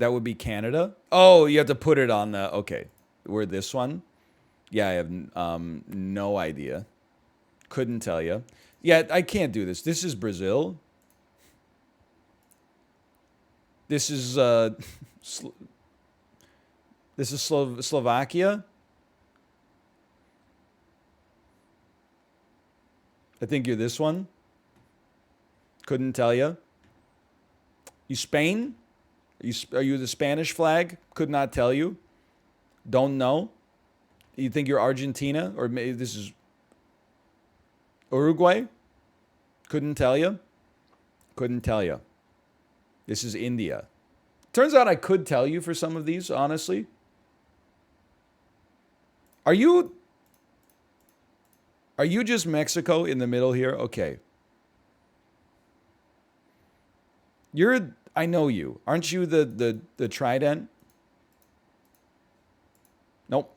That would be Canada. Oh, you have to put it on the, okay. We're this one. Yeah, I have no idea. Couldn't tell you. Yeah, I can't do this. This is Brazil. This is this is Slovakia. I think you're this one. Couldn't tell you. You Spain? Are you the Spanish flag? Could not tell you. Don't know. You think you're Argentina? Or maybe this is Uruguay? Couldn't tell you. Couldn't tell you. This is India. Turns out I could tell you for some of these, honestly. Are you just Mexico in the middle here? Okay. I know you. Aren't you the trident? Nope.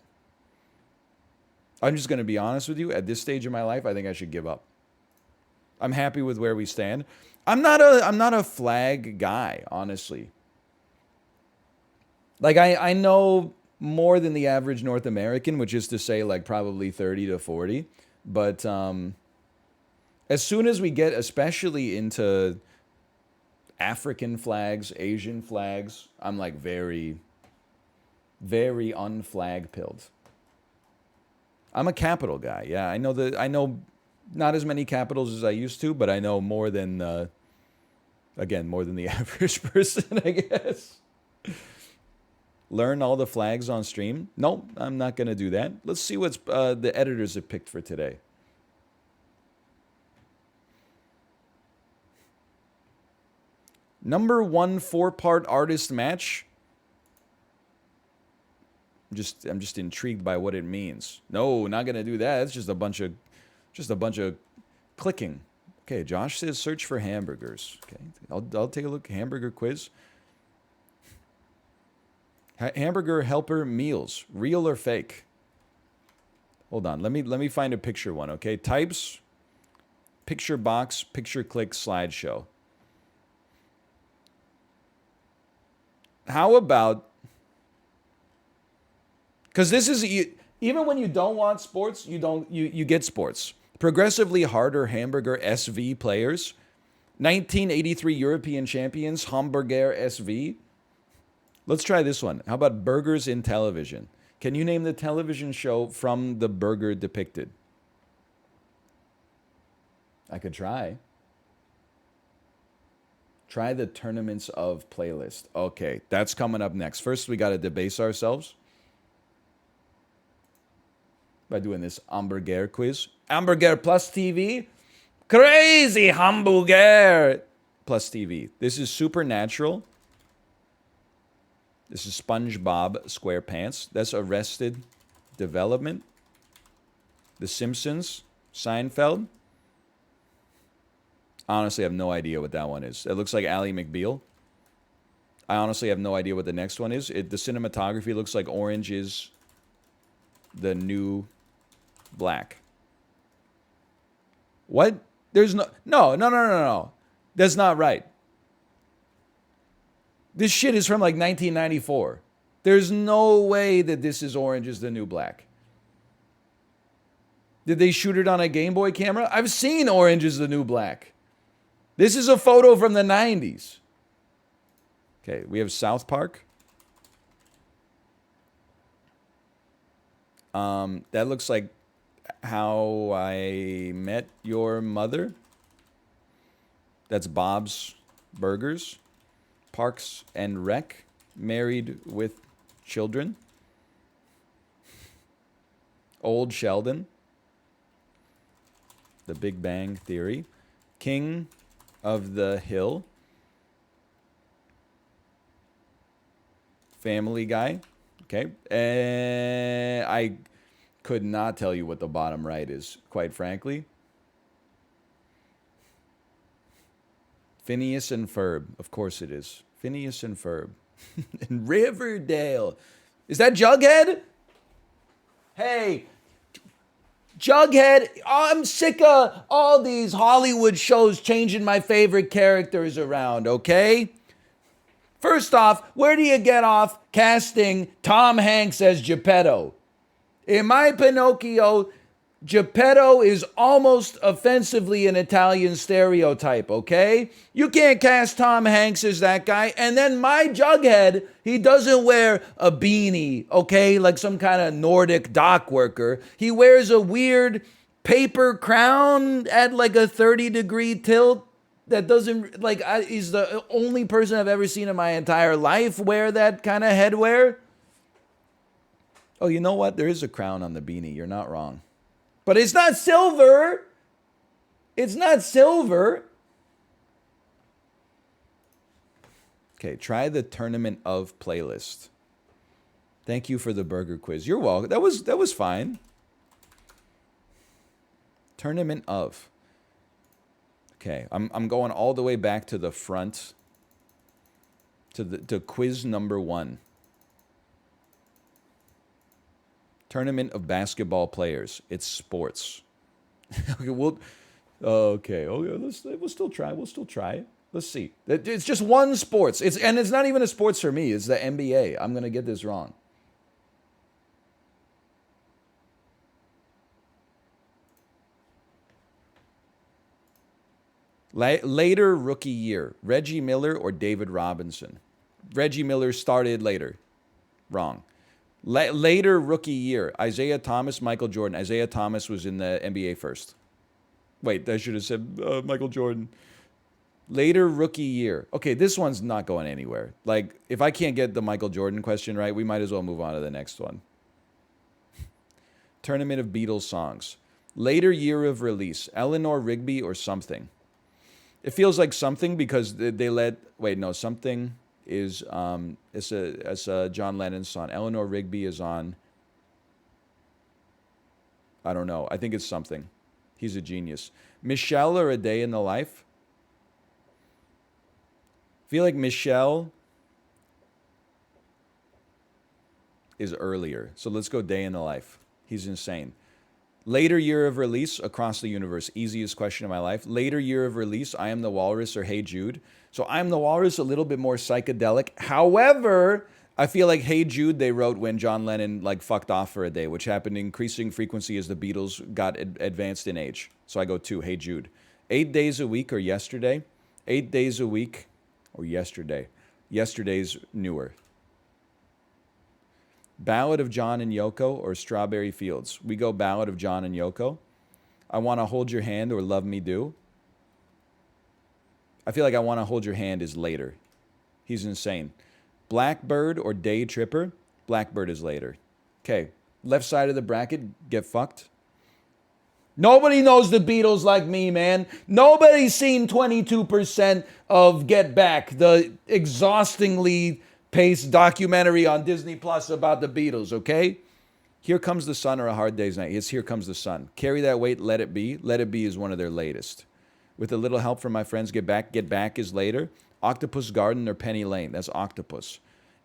I'm just going to be honest with you. At this stage of my life, I think I should give up. I'm happy with where we stand. I'm not a flag guy, honestly. Like I know more than the average North American, which is to say like probably 30 to 40. But as soon as we get especially into African flags, Asian flags, I'm like very, very unflag-pilled. I'm a capital guy. Yeah, I know not as many capitals as I used to, but I know more than again, more than the average person, I guess. Learn all the flags on stream? Nope, I'm not going to do that. Let's see what's the editors have picked for today. Number 1 4-part artist match. I'm just intrigued by what it means. No, not going to do that. It's just a bunch of clicking. Okay, Josh says search for hamburgers. Okay, I'll take a look. Hamburger quiz. Hamburger helper meals, real or fake? Hold on, let me find a picture one. Okay, types, picture box, picture click, slideshow. How about? Because this is even when you don't want sports, you get sports. Progressively harder hamburger SV players, 1983 European champions Hamburger SV. Let's try this one. How about burgers in television? Can you name the television show from the burger depicted? I could try. Try the tournaments of playlist. Okay, that's coming up next. First, we got to debase ourselves by doing this hamburger quiz. Hamburger plus TV? Crazy hamburger plus TV. This is Supernatural. This is SpongeBob SquarePants. That's Arrested Development. The Simpsons. Seinfeld. Honestly, I have no idea what that one is. It looks like Ally McBeal. I honestly have no idea what the next one is. The cinematography looks like orange is the new black. What? There's no. That's not right. This shit is from like 1994. There's no way that this is Orange is the New Black. Did they shoot it on a Game Boy camera? I've seen Orange is the New Black. This is a photo from the 90s. Okay, we have South Park. That looks like How I Met Your Mother. That's Bob's Burgers. Parks and Rec, Married with Children. Old Sheldon. The Big Bang Theory. King of the Hill. Family Guy. Okay. I could not tell you what the bottom right is, quite frankly. Phineas and Ferb. Of course it is. Phineas and Ferb. In Riverdale. Is that Jughead? Hey, Jughead, I'm sick of all these Hollywood shows changing my favorite characters around, okay? First off, where do you get off casting Tom Hanks as Geppetto? In my Pinocchio, Geppetto is almost offensively an Italian stereotype, okay? You can't cast Tom Hanks as that guy. And then my Jughead, he doesn't wear a beanie, okay? Like some kind of Nordic dock worker. He wears a weird paper crown at like a 30-degree tilt that doesn't, like, he's the only person I've ever seen in my entire life wear that kind of headwear. Oh, you know what? There is a crown on the beanie. You're not wrong. But it's not silver. It's not silver. Okay, try the Tournament of playlist. Thank you for the burger quiz. You're welcome. That was fine. Tournament of. Okay, I'm going all the way back to the front to quiz number 1. Tournament of basketball players. It's sports. Okay, we'll still try. We'll still try. Let's see. It's just one sports. It's not even a sports for me. It's the NBA. I'm gonna get this wrong. Later rookie year. Reggie Miller or David Robinson? Reggie Miller started later. Wrong. Later rookie year, Isaiah Thomas, Michael Jordan. Isaiah Thomas was in the NBA first. Wait, I should have said Michael Jordan. Later rookie year. Okay, this one's not going anywhere. Like, if I can't get the Michael Jordan question right, we might as well move on to the next one. Tournament of Beatles songs. Later year of release, Eleanor Rigby or Something. It feels like Something because they let... Wait, no, Something... is it's a John Lennon song. Eleanor Rigby is on, I don't know. I think it's Something. He's a genius. Michelle or A Day in the Life? I feel like Michelle is earlier. So let's go Day in the Life. He's insane. Later year of release, Across the Universe. Easiest question of my life. Later year of release, I Am the Walrus or Hey Jude. So I Am the Walrus, a little bit more psychedelic. However, I feel like Hey Jude they wrote when John Lennon like fucked off for a day, which happened in increasing frequency as the Beatles got advanced in age. So I go 2, Hey Jude. 8 Days a Week or Yesterday? 8 Days a Week or Yesterday? Yesterday's newer. Ballad of John and Yoko or Strawberry Fields? We go Ballad of John and Yoko. I Want to Hold Your Hand or Love Me Do? I feel like I Want to Hold Your Hand is later. He's insane. Blackbird or Day Tripper? Blackbird is later. Okay, left side of the bracket, get fucked. Nobody knows the Beatles like me, man. Nobody's seen 22% of Get Back, the exhaustingly paced documentary on Disney Plus about the Beatles, okay? Here Comes the Sun or A Hard Day's Night. It's Here Comes the Sun. Carry That Weight, Let It Be. Let It Be is one of their latest. With a little help from my friends, Get Back is later. Octopus Garden or Penny Lane. That's Octopus.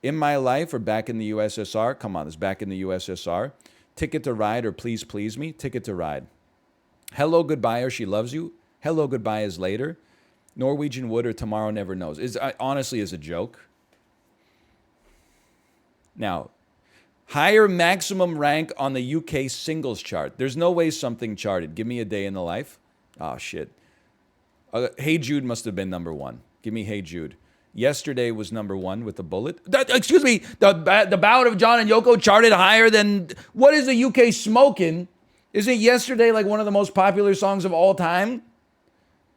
In My Life or Back in the USSR. Come on, it's Back in the USSR. Ticket to Ride or Please Please Me. Ticket to Ride. Hello Goodbye or She Loves You. Hello Goodbye is later. Norwegian Wood or Tomorrow Never Knows. Honestly is a joke. Now, higher maximum rank on the UK singles chart. There's no way Something charted. Give me A Day in the Life. Oh, shit. Hey Jude must have been number 1. Give me Hey Jude. Yesterday was number 1 with The Bullet. Excuse me, the Ballad of John and Yoko charted higher than... What is the UK smoking? Isn't Yesterday like one of the most popular songs of all time?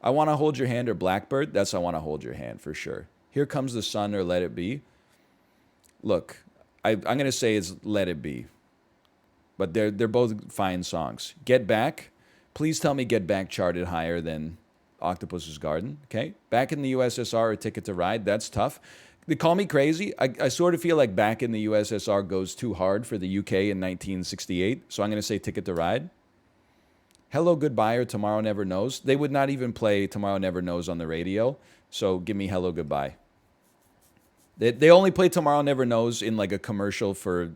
I Want to Hold Your Hand or Blackbird? That's I Want to Hold Your Hand for sure. Here Comes the Sun or Let It Be? Look, I'm going to say it's Let It Be. But they're both fine songs. Get Back. Please tell me Get Back charted higher than Octopus's Garden. Okay. Back in the USSR or Ticket to Ride. That's tough. They call me crazy. I sort of feel like Back in the USSR goes too hard for the UK in 1968. So I'm going to say Ticket to Ride. Hello Goodbye or Tomorrow Never Knows. They would not even play Tomorrow Never Knows on the radio. So give me Hello Goodbye. They only play Tomorrow Never Knows in like a commercial for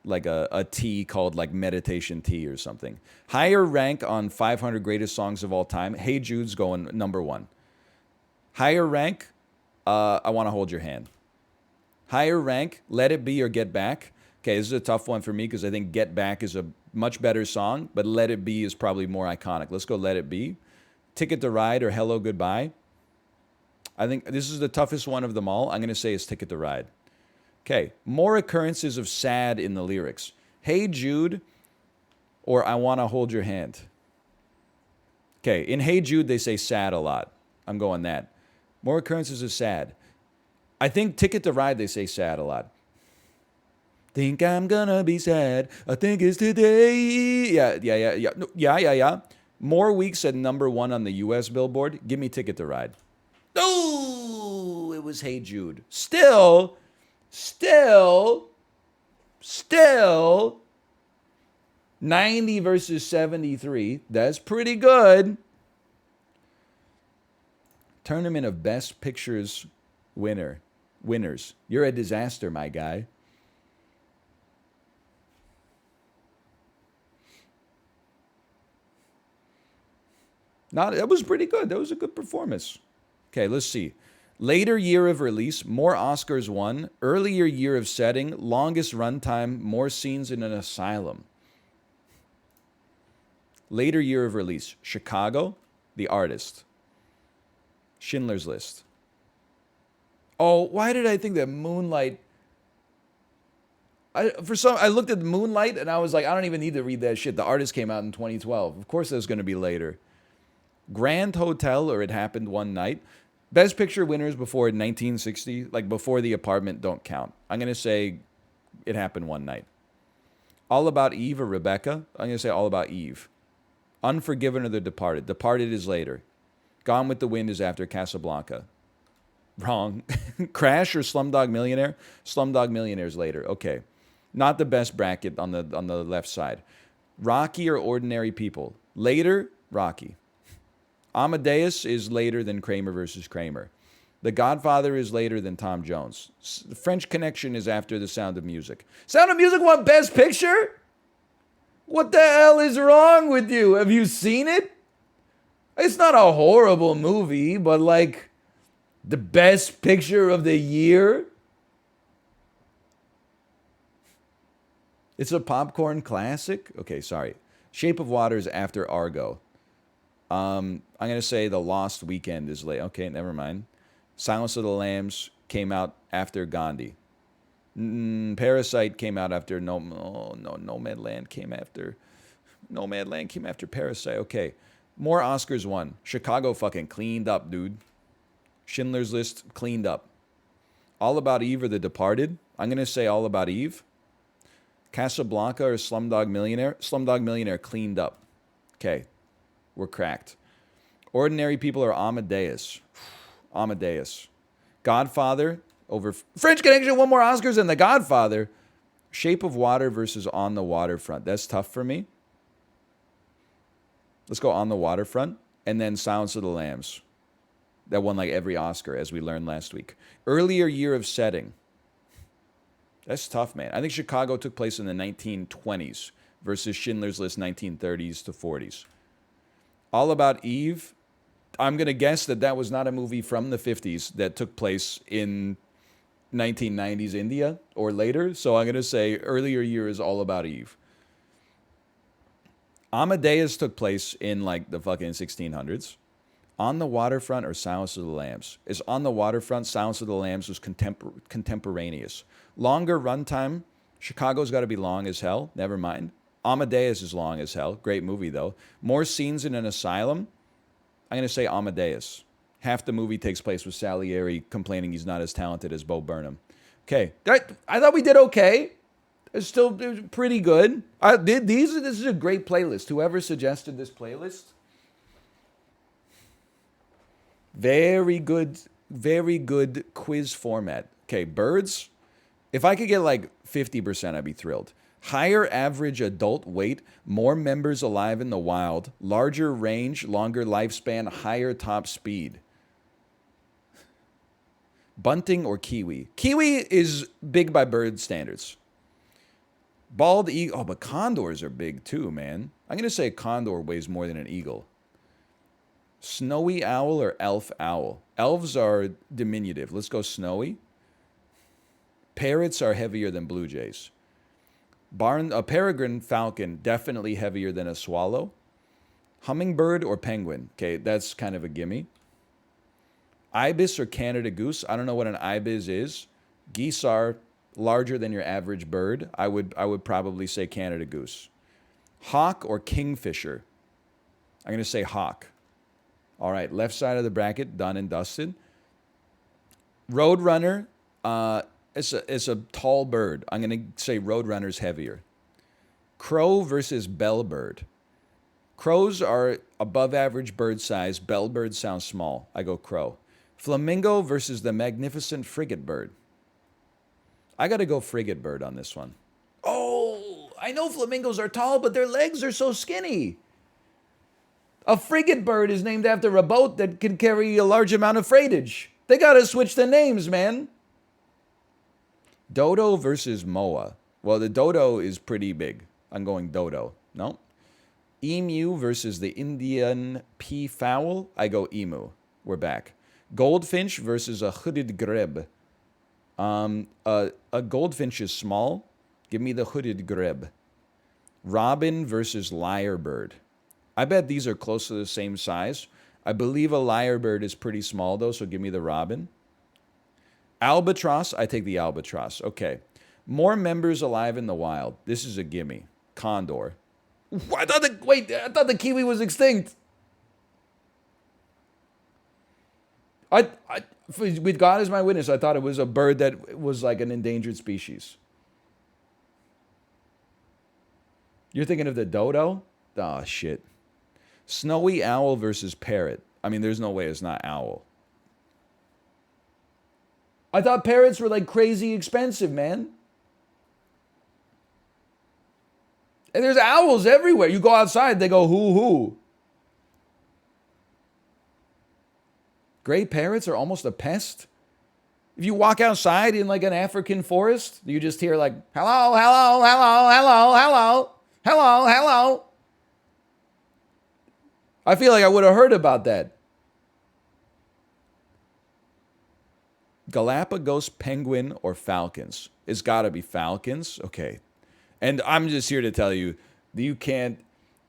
like a tea called like Meditation Tea or something. Higher rank on 500 greatest songs of all time. Hey Jude's going number 1. Higher rank, I Want to Hold Your Hand. Higher rank, Let It Be or Get Back. Okay, this is a tough one for me because I think Get Back is a much better song, but Let It Be is probably more iconic. Let's go Let It Be. Ticket to Ride or Hello Goodbye. I think this is the toughest one of them all. I'm going to say it's Ticket to Ride. Okay, more occurrences of sad in the lyrics. Hey Jude or I Want to Hold Your Hand. Okay, in Hey Jude, they say sad a lot. I'm going that. More occurrences of sad. I think Ticket to Ride, they say sad a lot. Think I'm gonna be sad. I think it's today. Yeah. More weeks at #1 on the U.S. Billboard. Give me Ticket to Ride. Oh, it was Hey Jude. Still. 90 versus 73. That's pretty good. Tournament of Best Pictures winners. You're a disaster, my guy. That was pretty good. That was a good performance. Okay, let's see. Later year of release, more Oscars won. Earlier year of setting, longest runtime, more scenes in an asylum. Later year of release, Chicago, The Artist. Schindler's List. Oh, why did I think that Moonlight... I looked at Moonlight and I was like, I don't even need to read that shit. The Artist came out in 2012. Of course that was going to be later. Grand Hotel or It Happened One Night. Best Picture winners before 1960, like before The Apartment, don't count. I'm going to say It Happened One Night. All About Eve or Rebecca. I'm going to say All About Eve. Unforgiven or The Departed. Departed is later. Gone with the Wind is after Casablanca. Wrong. Crash or Slumdog Millionaire? Slumdog Millionaire is later. Okay. Not the best bracket on the left side. Rocky or Ordinary People? Later, Rocky. Amadeus is later than Kramer versus Kramer. The Godfather is later than Tom Jones. The French Connection is after The Sound of Music. Sound of Music won Best Picture? What the hell is wrong with you? Have you seen it? It's not a horrible movie, but like the best picture of the year? It's a popcorn classic? Okay, sorry. Shape of Water is after Argo. I'm going to say The Lost Weekend is late. Okay, never mind. Silence of the Lambs came out after Gandhi. Parasite came out after Nomadland came after Parasite. Okay. More Oscars won. Chicago fucking cleaned up, dude. Schindler's List cleaned up. All About Eve or The Departed? I'm going to say All About Eve. Casablanca or Slumdog Millionaire? Slumdog Millionaire cleaned up. Okay. We're cracked. Ordinary People or Amadeus? Amadeus. Godfather over... French Connection won more Oscars than The Godfather. Shape of Water versus On the Waterfront. That's tough for me. Let's go On the Waterfront. And then Silence of the Lambs. That won like every Oscar, as we learned last week. Earlier year of setting. That's tough, man. I think Chicago took place in the 1920s versus Schindler's List 1930s to 40s. All About Eve. I'm going to guess that was not a movie from the 50s that took place in 1990s India or later. So I'm going to say earlier year is All About Eve. Amadeus took place in like the fucking 1600s. On the Waterfront or Silence of the Lambs? Is On the Waterfront, Silence of the Lambs was contemporaneous. Longer runtime. Chicago's got to be long as hell. Never mind. Amadeus is long as hell. Great movie, though. More scenes in an asylum. I'm going to say Amadeus. Half the movie takes place with Salieri complaining he's not as talented as Bo Burnham. Okay. I thought we did okay. It was pretty good. This is a great playlist. Whoever suggested this playlist, very good quiz format. Okay, birds. If I could get like 50%, I'd be thrilled. Higher average adult weight, more members alive in the wild, larger range, longer lifespan, higher top speed. Bunting or kiwi? Kiwi is big by bird standards. Bald eagle. Oh, but condors are big too, man. I'm going to say a condor weighs more than an eagle. Snowy owl or elf owl? Elves are diminutive. Let's go snowy. Parrots are heavier than blue jays. A peregrine falcon, definitely heavier than a swallow. Hummingbird or penguin? Okay, that's kind of a gimme. Ibis or Canada goose? I don't know what an ibis is. Geese are larger than your average bird. I would probably say Canada goose. Hawk or kingfisher? I'm going to say hawk. All right, left side of the bracket, done and dusted. Roadrunner, it's a tall bird. I'm going to say roadrunner's heavier. Crow versus bellbird. Crows are above average bird size. Bellbird sounds small. I go crow. Flamingo versus the magnificent frigate bird. I got to go frigate bird on this one. Oh, I know flamingos are tall, but their legs are so skinny. A frigate bird is named after a boat that can carry a large amount of freightage. They got to switch the names, man. Dodo versus moa. Well, the dodo is pretty big. I'm going dodo. No. Emu versus the Indian peafowl. I go emu. We're back. Goldfinch versus a hooded grebe. A goldfinch is small. Give me the hooded grebe. Robin versus lyrebird. I bet these are close to the same size. I believe a lyrebird is pretty small, though, so give me the robin. Albatross, I take the albatross. Okay. More members alive in the wild. This is a gimme. Condor. I thought the kiwi was extinct. With God as my witness, I thought it was a bird that was like an endangered species. You're thinking of the dodo? Oh, shit. Snowy owl versus parrot. I mean, there's no way it's not owl. I thought parrots were like crazy expensive, man. And there's owls everywhere. You go outside, they go hoo-hoo. Gray parrots are almost a pest. If you walk outside in like an African forest, you just hear like, hello, hello, hello, hello, hello, hello, hello. I feel like I would have heard about that. Galapagos penguin or falcons? It's got to be falcons. Okay. And I'm just here to tell you, you can't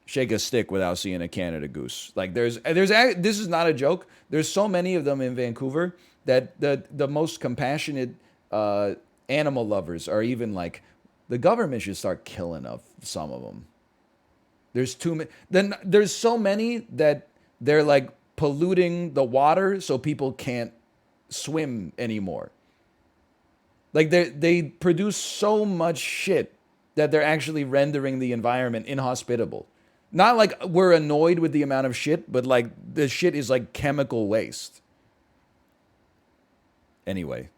shake a stick without seeing a Canada goose. Like this is not a joke. There's so many of them in Vancouver that the most compassionate animal lovers are even like, the government should start killing of some of them. There's too many. Then there's so many that they're like polluting the water so people can't swim anymore. Like they produce so much shit that they're actually rendering the environment inhospitable. Not like we're annoyed with the amount of shit, but like the shit is like chemical waste. Anyway.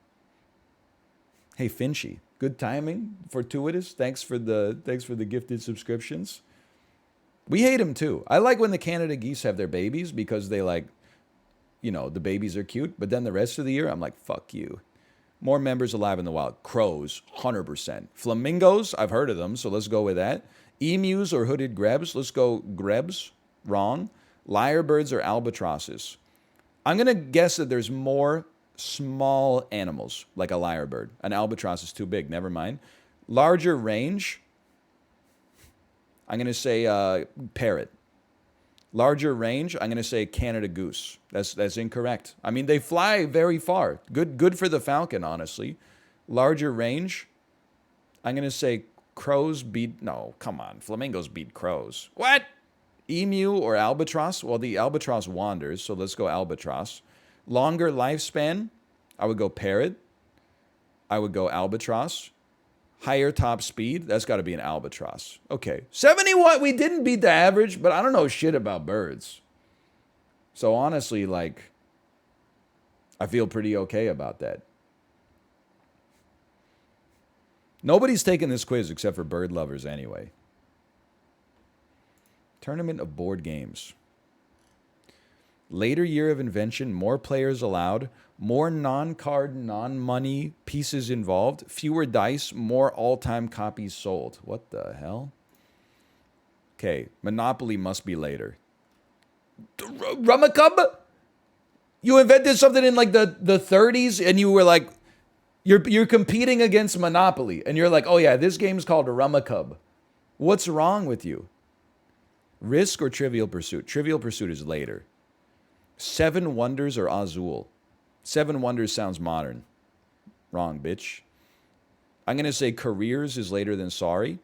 Hey Finchy, good timing, fortuitous. Thanks for the gifted subscriptions. We hate them too. I like when the Canada geese have their babies because they like, the babies are cute. But then the rest of the year, I'm like, fuck you. More members alive in the wild. Crows, 100%. Flamingos, I've heard of them, so let's go with that. Emus or hooded grebes, let's go grebes. Wrong. Lyrebirds or albatrosses. I'm going to guess that there's more small animals, like a lyrebird. An albatross is too big, never mind. Larger range, I'm going to say parrot. Larger range, I'm going to say Canada goose. That's incorrect. I mean, they fly very far. Good for the falcon, honestly. Larger range, I'm going to say crows beat... No, come on. Flamingos beat crows. What? Emu or albatross? Well, the albatross wanders, so let's go albatross. Longer lifespan, I would go parrot. I would go albatross. Higher top speed, that's got to be an albatross. Okay. 71, we didn't beat the average, but I don't know shit about birds. So honestly, like, I feel pretty okay about that. Nobody's taking this quiz except for bird lovers anyway. Tournament of board games. Later year of invention, more players allowed, more non-card, non-money pieces involved, fewer dice, more all-time copies sold. What the hell? Okay, Monopoly must be later. Rummikub? You invented something in like the 30s and you were like, you're competing against Monopoly. And you're like, oh yeah, this game's called Rummikub. What's wrong with you? Risk or Trivial Pursuit? Trivial Pursuit is later. Seven Wonders or Azul? Seven Wonders sounds modern. Wrong, bitch. I'm going to say Careers is later than Sorry.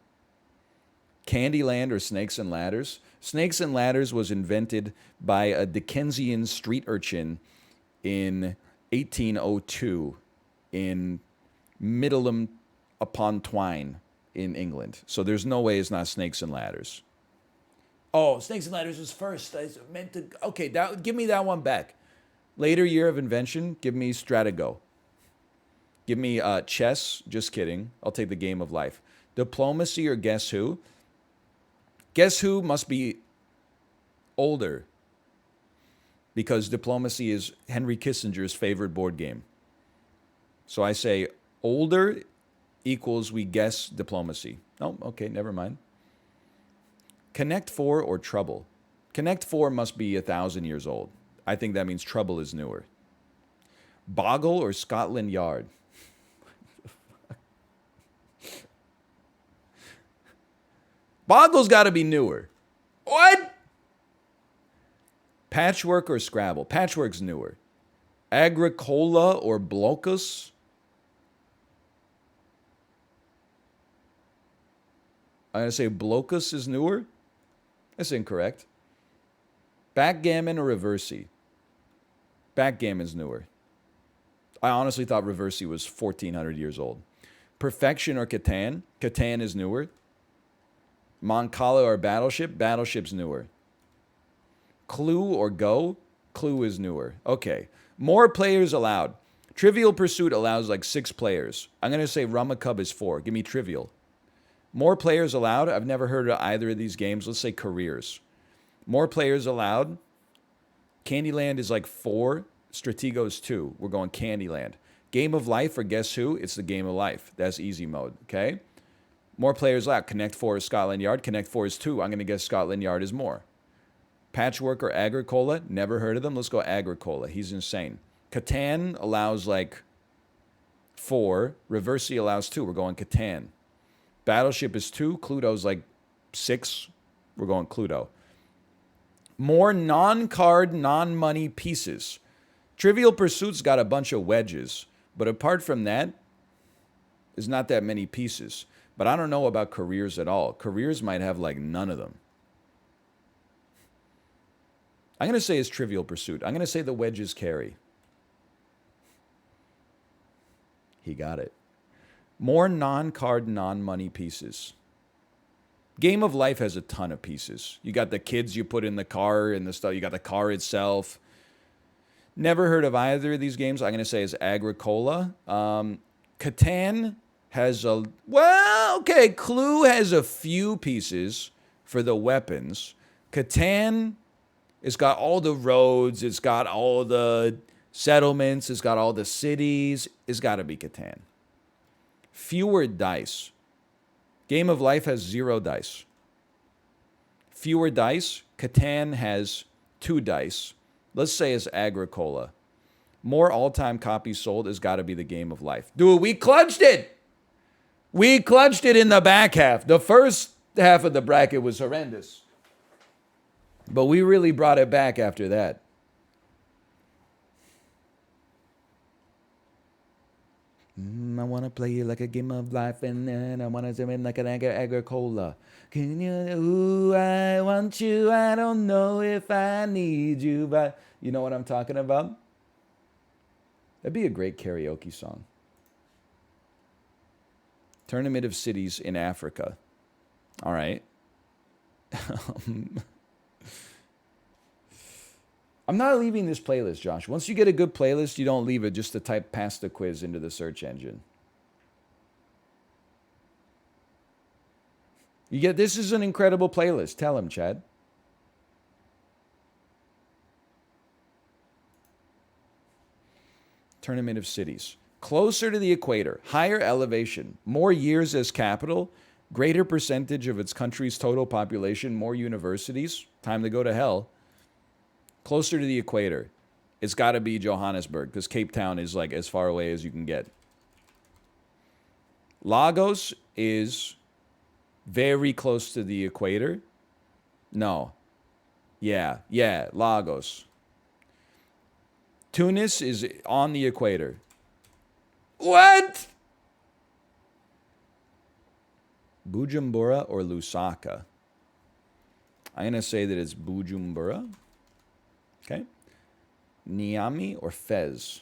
Candyland or Snakes and Ladders? Snakes and Ladders was invented by a Dickensian street urchin in 1802 in Middleham upon Tyne in England. So there's no way it's not Snakes and Ladders. Oh, Snakes and Ladders was first. I meant to. Okay, give me that one back. Later year of invention, give me Stratago. Give me chess. Just kidding. I'll take the Game of Life. Diplomacy or Guess Who? Guess Who must be older because Diplomacy is Henry Kissinger's favorite board game. So I say older equals we guess Diplomacy. Oh, okay, never mind. Connect Four or Trouble? Connect Four must be 1,000 years old. I think that means Trouble is newer. Boggle or Scotland Yard? Boggle's got to be newer. What? Patchwork or Scrabble? Patchwork's newer. Agricola or Blocus? I'm going to say Blocus is newer. That's incorrect. Backgammon or Reversey? Backgammon's newer. I honestly thought Reversey was 1,400 years old. Perfection or Catan? Catan is newer. Moncala or Battleship? Battleship's newer. Clue or Go? Clue is newer. Okay. More players allowed. Trivial Pursuit allows like 6 players. I'm going to say Rummikub is 4. Give me Trivial. More players allowed. I've never heard of either of these games. Let's say Careers. More players allowed. Candyland is like 4. Stratego is 2. We're going Candyland. Game of Life or Guess Who? It's the Game of Life. That's easy mode. Okay? More players allowed. Connect 4 is Scotland Yard. Connect 4 is 2. I'm going to guess Scotland Yard is more. Patchwork or Agricola? Never heard of them. Let's go Agricola. He's insane. Catan allows like 4. Reversey allows 2. We're going Catan. Battleship is 2. Cluedo's like 6. We're going Cluedo. More non-card, non-money pieces. Trivial Pursuit's got a bunch of wedges. But apart from that, there's not that many pieces. But I don't know about Careers at all. Careers might have like none of them. I'm going to say it's Trivial Pursuit. I'm going to say the wedges carry. He got it. More non-card, non-money pieces. Game of Life has a ton of pieces. You got the kids you put in the car and the stuff. You got the car itself. Never heard of either of these games. I'm going to say it's Agricola. Catan has a... Well, okay. Clue has a few pieces for the weapons. Catan... It's got all the roads. It's got all the settlements. It's got all the cities. It's got to be Catan. Fewer dice. Game of Life has 0 dice. Fewer dice. Catan has 2 dice. Let's say it's Agricola. More all-time copies sold has got to be the Game of Life. Dude, we clutched it. We clutched it in the back half. The first half of the bracket was horrendous. But we really brought it back after that. I want to play you like a Game of Life, and then I want to win like an Agricola. Can you? Ooh, I want you. I don't know if I need you, but you know what I'm talking about? That'd be a great karaoke song. Tournament of Cities in Africa. All right. I'm not leaving this playlist, Josh. Once you get a good playlist, you don't leave it just to type pasta quiz into the search engine. You get this is an incredible playlist. Tell him, Chad. Tournament of Cities. Closer to the equator, higher elevation, more years as capital, greater percentage of its country's total population, more universities. Time to go to hell. Closer to the equator. It's got to be Johannesburg because Cape Town is like as far away as you can get. Lagos is very close to the equator. No. Yeah, Lagos. Tunis is on the equator. What? Bujumbura or Lusaka? I'm going to say that it's Bujumbura. Okay. Niamey or Fez?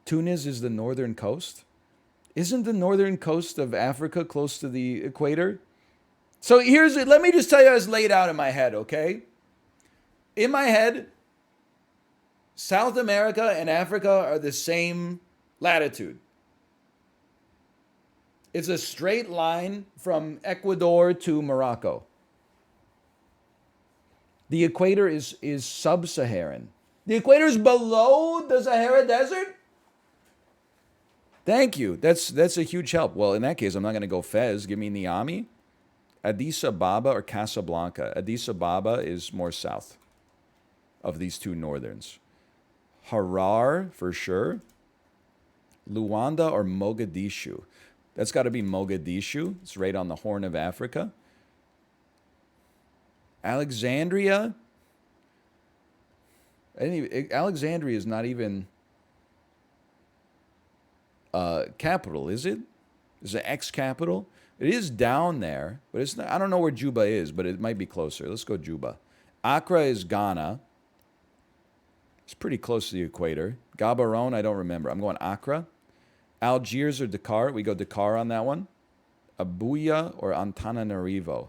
Tunis is the northern coast. Isn't the northern coast of Africa close to the equator? So let me just tell you how it's laid out in my head, okay? In my head, South America and Africa are the same latitude. It's a straight line from Ecuador to Morocco. The equator is sub-Saharan. The equator is below the Sahara Desert? Thank you. That's a huge help. Well, in that case, I'm not going to go Fez. Give me Niamey. Addis Ababa or Casablanca. Addis Ababa is more south of these two northerns. Harar, for sure. Luanda or Mogadishu. That's got to be Mogadishu. It's right on the Horn of Africa. Alexandria. Alexandria is not even capital, is it? Is it ex-capital? It is down there, but it's not. I don't know where Juba is, but it might be closer. Let's go Juba. Accra is Ghana. It's pretty close to the equator. Gaborone, I don't remember. I'm going Accra. Algiers or Dakar. We go Dakar on that one. Abuja or Antananarivo.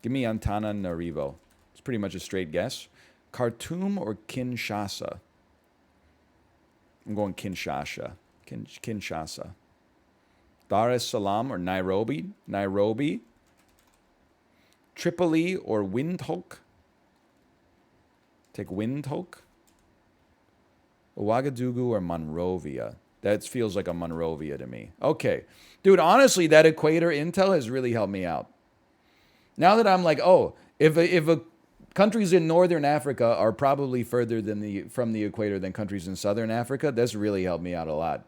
Give me Antananarivo. It's pretty much a straight guess. Khartoum or Kinshasa? I'm going Kinshasa. Kinshasa. Dar es Salaam or Nairobi? Nairobi. Tripoli or Windhoek? Take Windhoek. Ouagadougou or Monrovia? That feels like a Monrovia to me. Okay. Dude, honestly, that equator intel has really helped me out. Now that I'm like, oh, if a countries in northern Africa are probably further from the equator than countries in southern Africa, that's really helped me out a lot.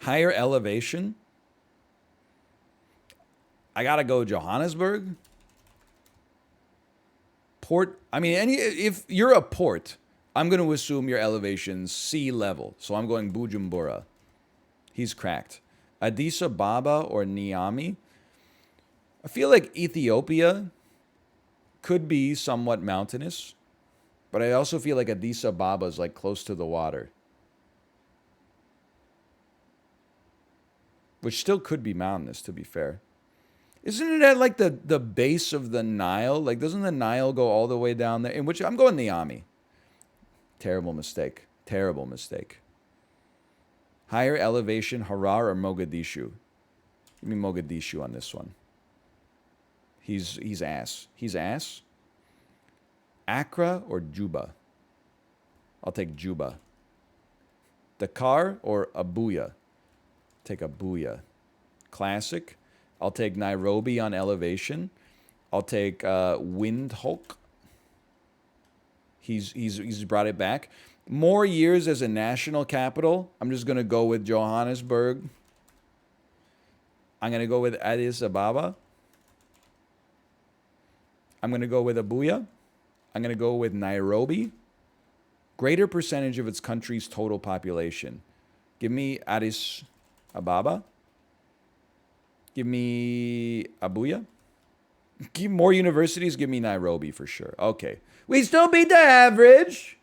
Higher elevation. I gotta go Johannesburg. Port. I mean, if you're a port, I'm going to assume your elevation's sea level. So I'm going Bujumbura. He's cracked. Addis Ababa or Niamey. I feel like Ethiopia could be somewhat mountainous, but I also feel like Addis Ababa is like close to the water, which still could be mountainous, to be fair. Isn't it at like the base of the Nile? Like, doesn't the Nile go all the way down there? In which I'm going Niamey. Terrible mistake. Terrible mistake. Higher elevation, Harar or Mogadishu? Give me Mogadishu on this one. He's ass. He's ass. Accra or Juba? I'll take Juba. Dakar or Abuja? Take Abuja. Classic. I'll take Nairobi on elevation. I'll take Windhoek. He's brought it back. More years as a national capital. I'm just going to go with Johannesburg. I'm going to go with Addis Ababa. I'm going to go with Abuja. I'm going to go with Nairobi. Greater percentage of its country's total population. Give me Addis Ababa. Give me Abuja. Give more universities. Give me Nairobi for sure. Okay. We still beat the average.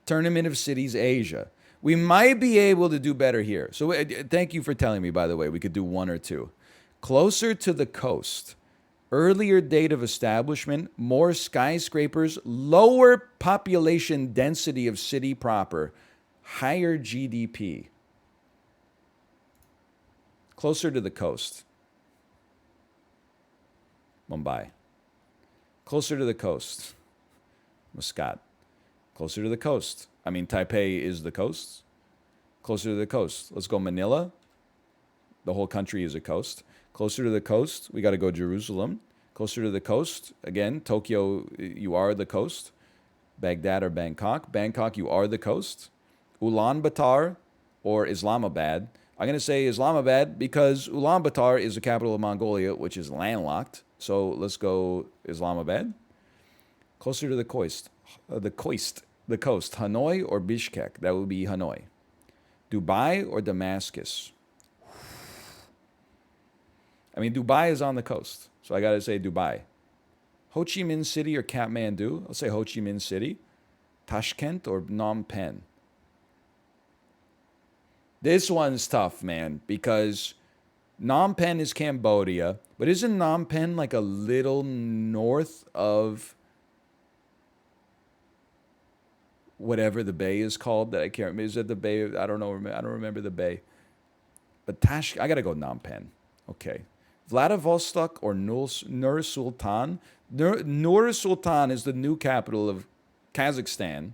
Tournament of Cities, Asia. We might be able to do better here. So thank you for telling me, by the way. We could do one or two. Closer to the coast. Earlier date of establishment. More skyscrapers. Lower population density of city proper. Higher GDP. Closer to the coast. Mumbai. Closer to the coast. Muscat. Closer to the coast. I mean, Taipei is the coast. Closer to the coast. Let's go Manila. The whole country is a coast. Closer to the coast, we got to go Jerusalem. Closer to the coast, again, Tokyo, you are the coast. Baghdad or Bangkok. Bangkok, you are the coast. Ulaanbaatar or Islamabad. I'm going to say Islamabad because Ulaanbaatar is the capital of Mongolia, which is landlocked. So let's go Islamabad. Closer to the coast. The coast. Hanoi or Bishkek. That would be Hanoi. Dubai or Damascus. I mean, Dubai is on the coast. So I got to say Dubai. Ho Chi Minh City or Kathmandu. I'll say Ho Chi Minh City. Tashkent or Phnom Penh. This one's tough, man, because Phnom Penh is Cambodia, but isn't Phnom Penh like a little north of whatever the bay is called that I can't remember? Is that the bay? I don't know. I don't remember the bay. But I got to go Phnom Penh. Okay. Vladivostok or Nur Sultan. Nur Sultan is the new capital of Kazakhstan,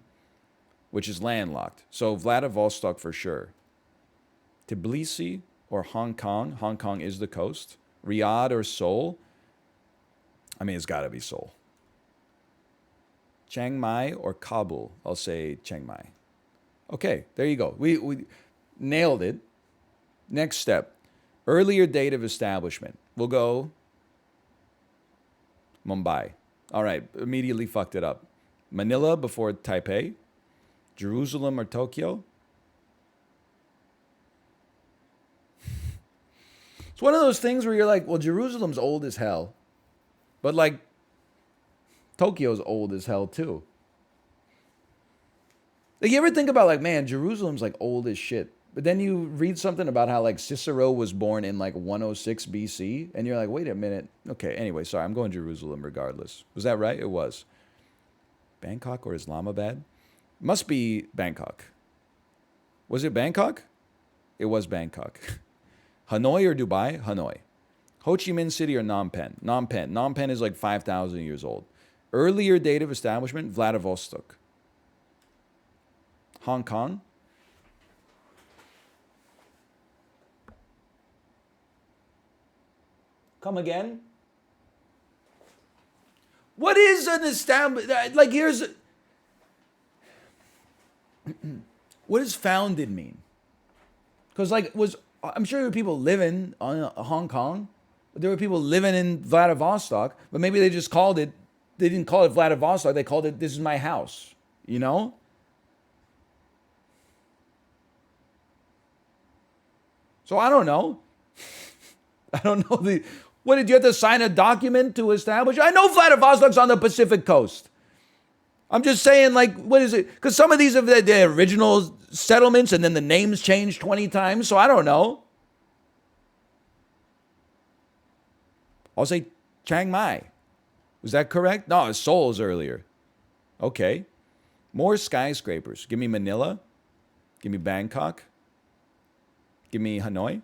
which is landlocked. So Vladivostok for sure. Tbilisi or Hong Kong. Hong Kong is the coast. Riyadh or Seoul. I mean, it's got to be Seoul. Chiang Mai or Kabul. I'll say Chiang Mai. Okay, there you go. We nailed it. Next step. Earlier date of establishment. We'll go Mumbai. All right, immediately fucked it up. Manila before Taipei. Jerusalem or Tokyo. It's one of those things where you're like, well, Jerusalem's old as hell. But like, Tokyo's old as hell too. Like, you ever think about like, man, Jerusalem's like old as shit. But then you read something about how like Cicero was born in like 106 BC. And you're like, wait a minute. Okay, anyway, sorry, I'm going Jerusalem regardless. Was that right? It was. Bangkok or Islamabad? Must be Bangkok. Was it Bangkok? It was Bangkok. Hanoi or Dubai? Hanoi. Ho Chi Minh City or Phnom Penh? Phnom Penh. Phnom Penh is like 5,000 years old. Earlier date of establishment? Vladivostok. Hong Kong? Come again? What is an established... Like, here's... What does founded mean? Because, like, I'm sure there were people living on Hong Kong. But there were people living in Vladivostok. But maybe they just called it... They didn't call it Vladivostok. They called it, this is my house. You know? So I don't know. I don't know what did you have to sign a document to establish? I know Vladivostok's on the Pacific coast. I'm just saying, like, what is it? Because some of these are the original settlements and then the names changed 20 times. So I don't know. I'll say Chiang Mai. Was that correct? No, Seoul's earlier. Okay. More skyscrapers. Give me Manila. Give me Bangkok. Give me Hanoi.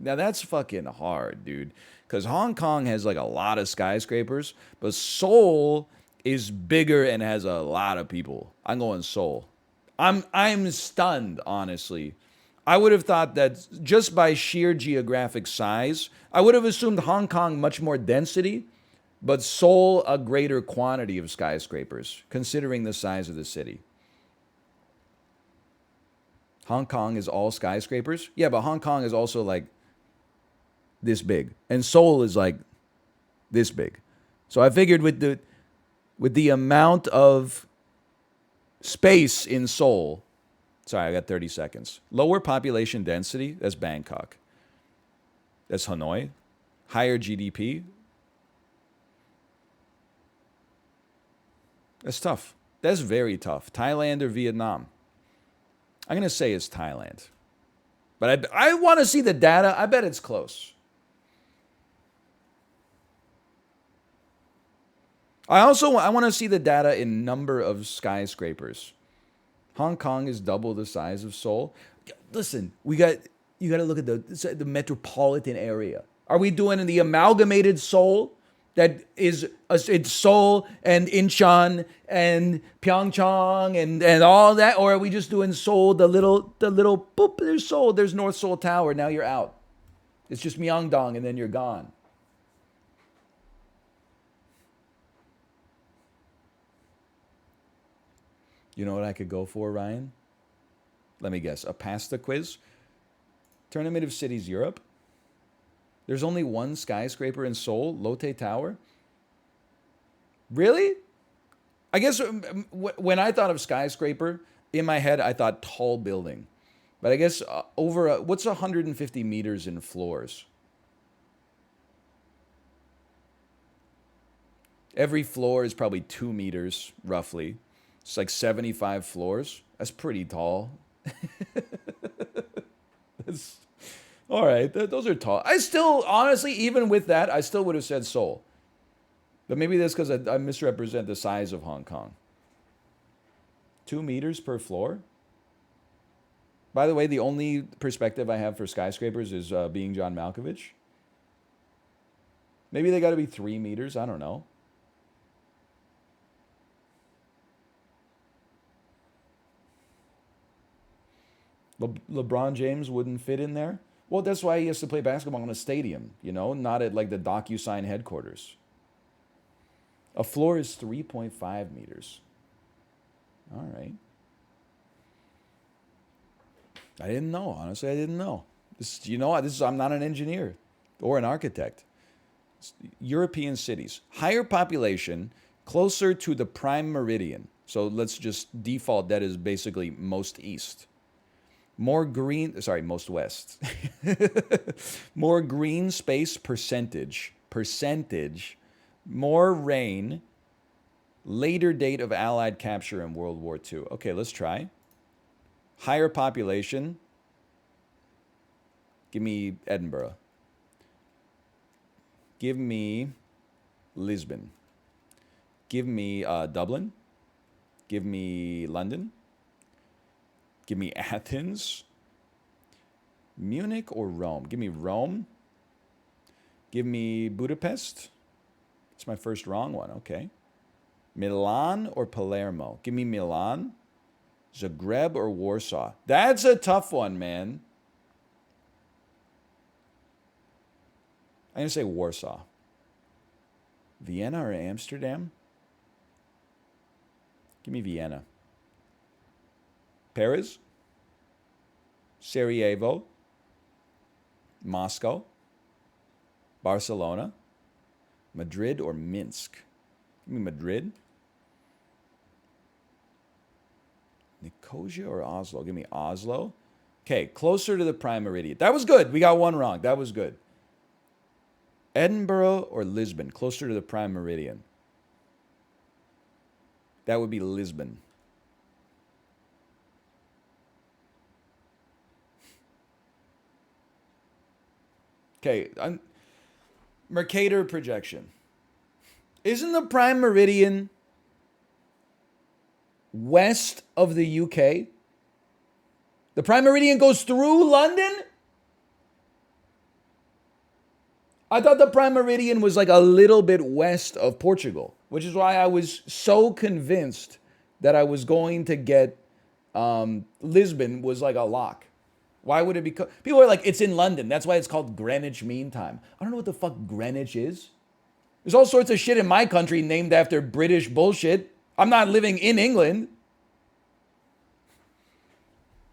Now that's fucking hard, dude. Because Hong Kong has like a lot of skyscrapers, but Seoul is bigger and has a lot of people. I'm going Seoul. I'm stunned, honestly. I would have thought that just by sheer geographic size, I would have assumed Hong Kong much more density, but Seoul a greater quantity of skyscrapers, considering the size of the city. Hong Kong is all skyscrapers? Yeah, but Hong Kong is also like this big. And Seoul is like this big. So I figured with the amount of space in Seoul, sorry, I got 30 seconds. Lower population density, that's Bangkok. That's Hanoi. Higher GDP. That's tough. That's very tough. Thailand or Vietnam? I'm going to say it's Thailand. But I want to see the data. I bet it's close. I want to see the data in number of skyscrapers. Hong Kong is double the size of Seoul. Listen, you got to look at the metropolitan area. Are we doing the amalgamated Seoul? that is in Seoul and Incheon and Pyeongchang and all that, or are we just doing Seoul, the little boop? There's Seoul, there's North Seoul Tower. Now you're out. It's just Myeongdong, and then you're gone. You know what I could go for, Ryan? Let me guess. A pasta quiz. Tournament of Cities, Europe. There's only one skyscraper in Seoul, Lotte Tower. Really? I guess when I thought of skyscraper, in my head, I thought tall building. But I guess what's 150 meters in floors? Every floor is probably 2 meters, roughly. It's like 75 floors. That's pretty tall. That's, all right, those are tall. I still, honestly, even with that, I still would have said Seoul. But maybe that's because I misrepresent the size of Hong Kong. 2 meters per floor? By the way, the only perspective I have for skyscrapers is being John Malkovich. Maybe they got to be 3 meters. I don't know. LeBron James wouldn't fit in there. Well, that's why he has to play basketball in a stadium, you know, not at like the DocuSign headquarters. A floor is 3.5 meters. All right. I didn't know. Honestly, I didn't know. I'm not an engineer or an architect. European cities. Higher population, closer to the prime meridian. So let's just default that is basically most east. Most west. More green space percentage. More rain. Later date of Allied capture in World War II. Okay, let's try. Higher population. Give me Edinburgh. Give me Lisbon. Give me Dublin. Give me London. Give me Athens. Munich or Rome? Give me Rome. Give me Budapest. It's my first wrong one. Okay. Milan or Palermo? Give me Milan. Zagreb or Warsaw? That's a tough one, man. I'm going to say Warsaw. Vienna or Amsterdam? Give me Vienna. Paris? Sarajevo? Moscow? Barcelona? Madrid or Minsk? Give me Madrid. Nicosia or Oslo? Give me Oslo. Okay, closer to the prime meridian. That was good. We got one wrong. That was good. Edinburgh or Lisbon? Closer to the prime meridian. That would be Lisbon. Okay, Mercator projection. Isn't the prime meridian west of the UK? The prime meridian goes through London? I thought the prime meridian was like a little bit west of Portugal, which is why I was so convinced that I was going to get Lisbon was like a lock. Why would it be? People are like, it's in London. That's why it's called Greenwich Mean Time. I don't know what the fuck Greenwich is. There's all sorts of shit in my country named after British bullshit. I'm not living in England.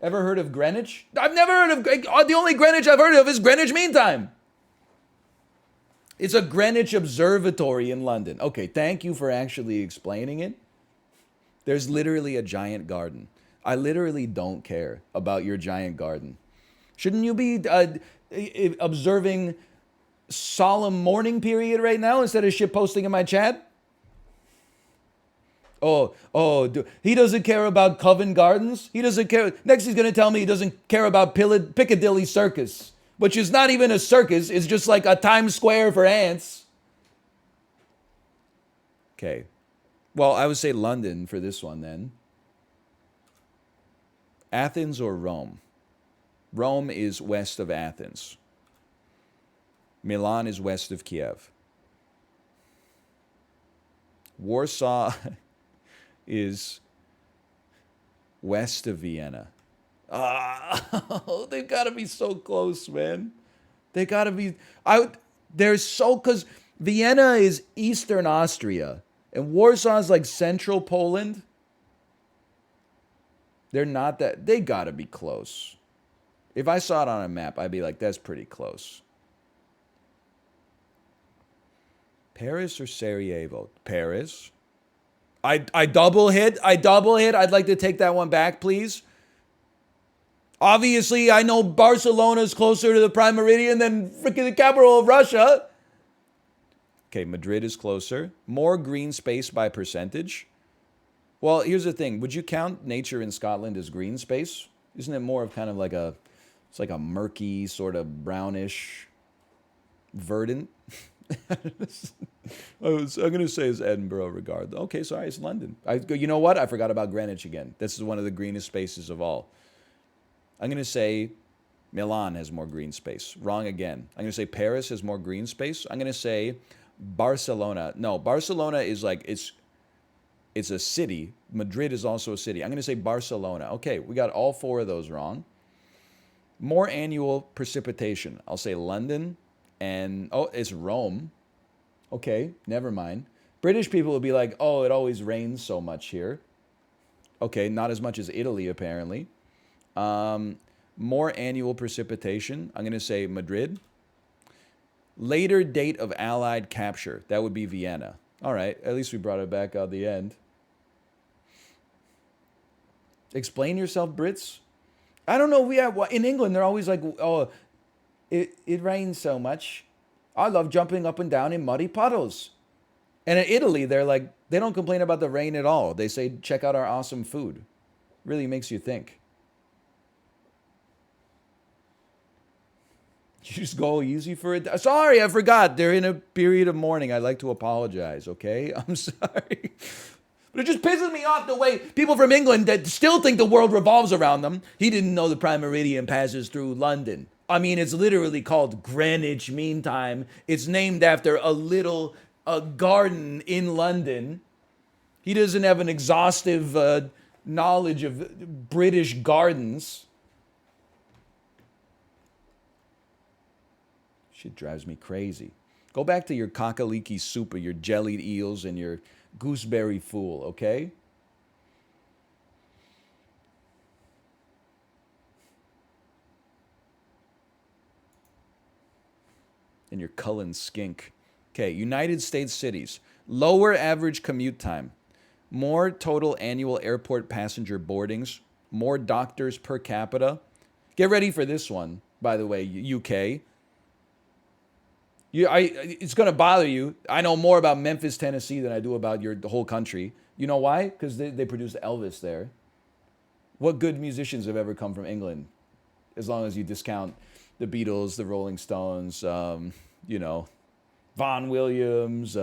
Ever heard of Greenwich? I've never heard of... The only Greenwich I've heard of is Greenwich Mean Time. It's a Greenwich Observatory in London. Okay, thank you for actually explaining it. There's literally a giant garden. I literally don't care about your giant garden. Shouldn't you be observing solemn mourning period right now instead of shit posting in my chat? He doesn't care about Covent Gardens. He doesn't care. Next, he's going to tell me he doesn't care about Piccadilly Circus, which is not even a circus. It's just like a Times Square for ants. Okay. Well, I would say London for this one then. Athens or Rome? Rome is west of Athens. Milan is west of Kiev. Warsaw is west of Vienna. Ah, they've got to be so close, man. They got to be. They're so because Vienna is Eastern Austria and Warsaw is like Central Poland. They're not that. They got to be close. If I saw it on a map, I'd be like, that's pretty close. Paris or Sarajevo? Paris. I double hit. I double hit. I'd like to take that one back, please. Obviously, I know Barcelona is closer to the prime meridian than freaking the capital of Russia. Okay, Madrid is closer. More green space by percentage. Well, here's the thing. Would you count nature in Scotland as green space? Isn't it more of kind of like it's like a murky, sort of brownish, verdant? I'm going to say it's Edinburgh regardless. Okay, sorry, it's London. You know what? I forgot about Greenwich again. This is one of the greenest spaces of all. I'm going to say Milan has more green space. Wrong again. I'm going to say Paris has more green space. I'm going to say Barcelona. No, Barcelona is like, it's a city. Madrid is also a city. I'm going to say Barcelona. Okay, we got all four of those wrong. More annual precipitation. I'll say London and, oh, it's Rome. Okay, never mind. British people will be like, oh, it always rains so much here. Okay, not as much as Italy, apparently. More annual precipitation. I'm going to say Madrid. Later date of Allied capture. That would be Vienna. All right, at least we brought it back out the end. Explain yourself, Brits. I don't know. We have in England. They're always like, "Oh, it rains so much. I love jumping up and down in muddy puddles." And in Italy, they're like, they don't complain about the rain at all. They say, "Check out our awesome food." Really makes you think. You just go easy for it. Sorry, I forgot. They're in a period of mourning. I'd like to apologize, okay? I'm sorry. But it just pisses me off the way people from England that still think the world revolves around them. He didn't know the prime meridian passes through London. I mean, it's literally called Greenwich Mean Time. It's named after a garden in London. He doesn't have an exhaustive knowledge of British gardens. Shit drives me crazy. Go back to your kakaliki soup or your jellied eels and your gooseberry fool, okay? And your Cullen skink. Okay, United States cities. Lower average commute time. More total annual airport passenger boardings. More doctors per capita. Get ready for this one, by the way, UK. It's going to bother you. I know more about Memphis, Tennessee than I do about the whole country. You know why? Because they produced Elvis there. What good musicians have ever come from England? As long as you discount the Beatles, the Rolling Stones, Vaughan Williams,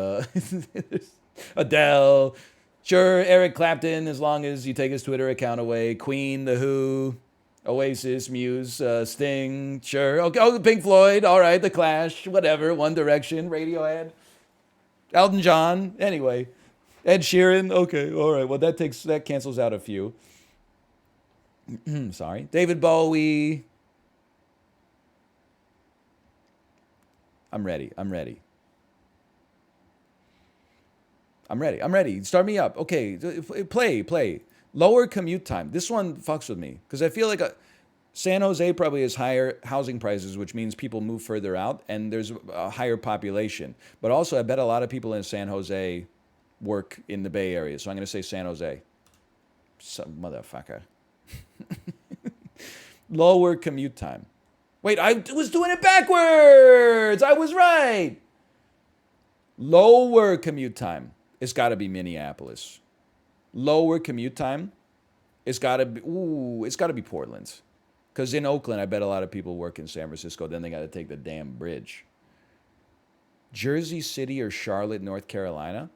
Adele. Sure, Eric Clapton, as long as you take his Twitter account away. Queen, The Who, Oasis, Muse, Sting, sure. Okay, oh, Pink Floyd, all right, The Clash, whatever, One Direction, Radiohead, Elton John, anyway. Ed Sheeran, okay, all right. Well, that cancels out a few. Sorry. David Bowie. I'm ready. Start me up. Okay, play. Lower commute time. This one fucks with me because I feel like San Jose probably has higher housing prices, which means people move further out and there's a higher population. But also, I bet a lot of people in San Jose work in the Bay Area. So I'm going to say San Jose. Some motherfucker. Lower commute time. Wait, I was doing it backwards. I was right. Lower commute time. It's got to be Minneapolis. Lower commute time. It's got to be Portland. Because in Oakland, I bet a lot of people work in San Francisco. Then they got to take the damn bridge. Jersey City or Charlotte, North Carolina.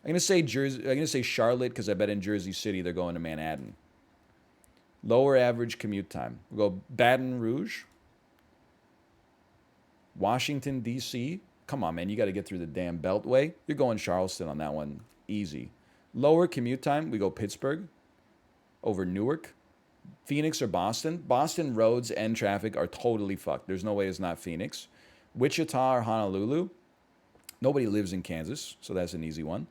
I'm going to say Charlotte because I bet in Jersey City they're going to Manhattan. Lower average commute time. We'll go Baton Rouge. Washington, D.C. Come on, man. You got to get through the damn Beltway. You're going Charleston on that one. Easy. Lower commute time, we go Pittsburgh over Newark. Phoenix or Boston. Boston roads and traffic are totally fucked. There's no way it's not Phoenix. Wichita or Honolulu. Nobody lives in Kansas, so that's an easy one.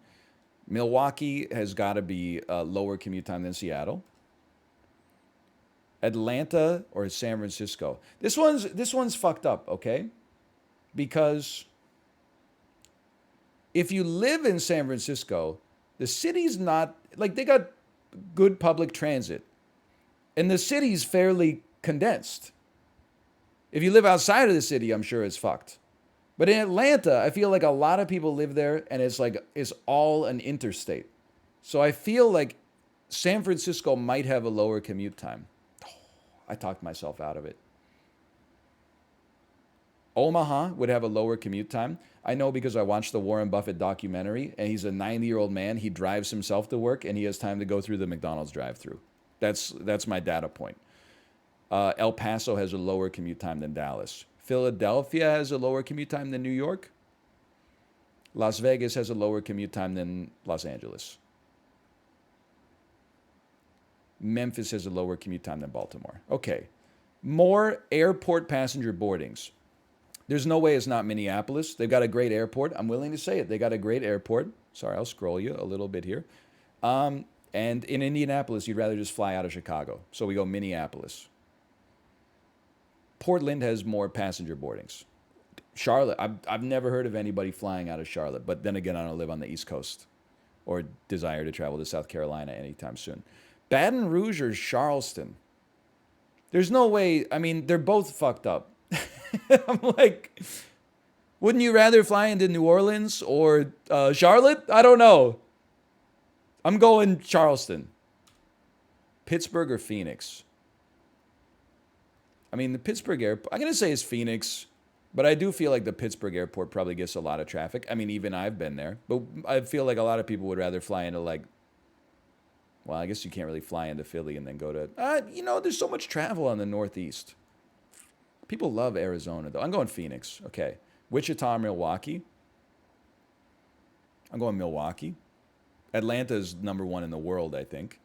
Milwaukee has got to be lower commute time than Seattle. Atlanta or San Francisco. This one's fucked up, okay? Because if you live in San Francisco, the city's not like they got good public transit. And the city's fairly condensed. If you live outside of the city, I'm sure it's fucked. But in Atlanta, I feel like a lot of people live there and it's all an interstate. So I feel like San Francisco might have a lower commute time. I talked myself out of it. Omaha would have a lower commute time. I know because I watched the Warren Buffett documentary, and he's a 90-year-old man. He drives himself to work, and he has time to go through the McDonald's drive-thru. That's my data point. El Paso has a lower commute time than Dallas. Philadelphia has a lower commute time than New York. Las Vegas has a lower commute time than Los Angeles. Memphis has a lower commute time than Baltimore. Okay. More airport passenger boardings. There's no way it's not Minneapolis. They've got a great airport. I'm willing to say it. They got a great airport. Sorry, I'll scroll you a little bit here. And in Indianapolis, you'd rather just fly out of Chicago. So we go Minneapolis. Portland has more passenger boardings. Charlotte, I've never heard of anybody flying out of Charlotte. But then again, I don't live on the East Coast or desire to travel to South Carolina anytime soon. Baton Rouge or Charleston? There's no way. I mean, they're both fucked up. I'm like, wouldn't you rather fly into New Orleans or Charlotte? I don't know. I'm going Charleston. Pittsburgh or Phoenix? I mean, the Pittsburgh airport, I'm going to say it's Phoenix, but I do feel like the Pittsburgh airport probably gets a lot of traffic. I mean, even I've been there, but I feel like a lot of people would rather fly into well, I guess you can't really fly into Philly and then go to, there's so much travel on the Northeast. People love Arizona, though. I'm going Phoenix. Okay. Wichita or Milwaukee? I'm going Milwaukee. Atlanta's number one in the world, I think.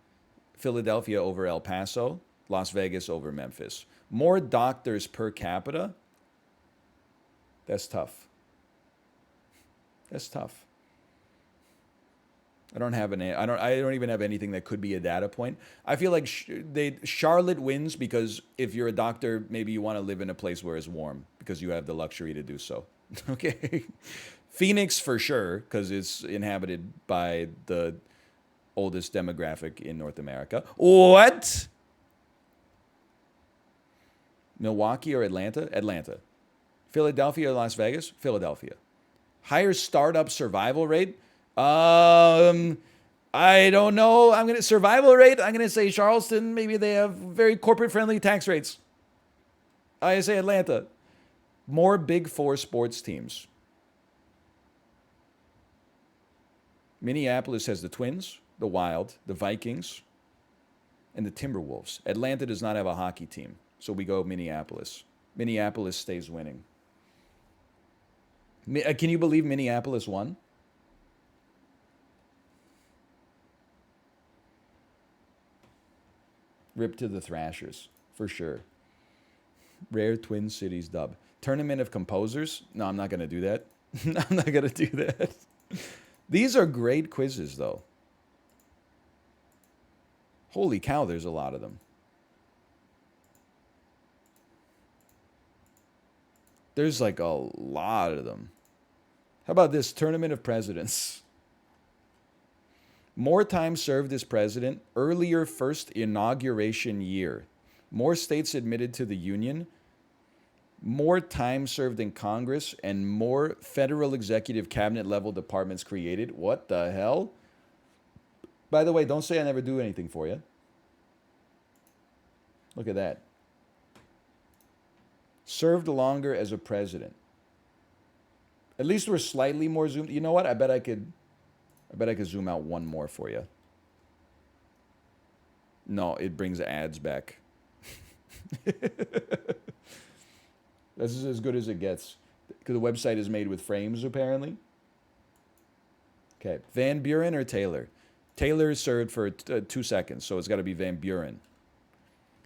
Philadelphia over El Paso. Las Vegas over Memphis. More doctors per capita? That's tough. That's tough. I don't even have anything that could be a data point. I feel like Charlotte wins because if you're a doctor, maybe you want to live in a place where it's warm because you have the luxury to do so. Okay. Phoenix for sure because it's inhabited by the oldest demographic in North America. What? Milwaukee or Atlanta? Atlanta. Philadelphia or Las Vegas? Philadelphia. Higher startup survival rate? I don't know. Survival rate. I'm gonna say Charleston. Maybe they have very corporate friendly tax rates. I say Atlanta. More Big Four sports teams. Minneapolis has the Twins, the Wild, the Vikings, and the Timberwolves. Atlanta does not have a hockey team, so we go Minneapolis. Minneapolis stays winning. Can you believe Minneapolis won? Rip to the Thrashers, for sure. Rare Twin Cities dub. Tournament of Composers? No, I'm not going to do that. I'm not going to do that. These are great quizzes, though. Holy cow, there's a lot of them. There's like a lot of them. How about this? Tournament of Presidents. More time served as president, earlier first inauguration year. More states admitted to the Union. More time served in Congress and more federal executive cabinet level departments created. What the hell? By the way, don't say I never do anything for you. Look at that. Served longer as a president. At least we're slightly more zoomed. You know what? I bet I could zoom out one more for you. No, it brings ads back. This is as good as it gets. Because the website is made with frames, apparently. Okay. Van Buren or Taylor? Taylor served for 2 seconds, so it's got to be Van Buren.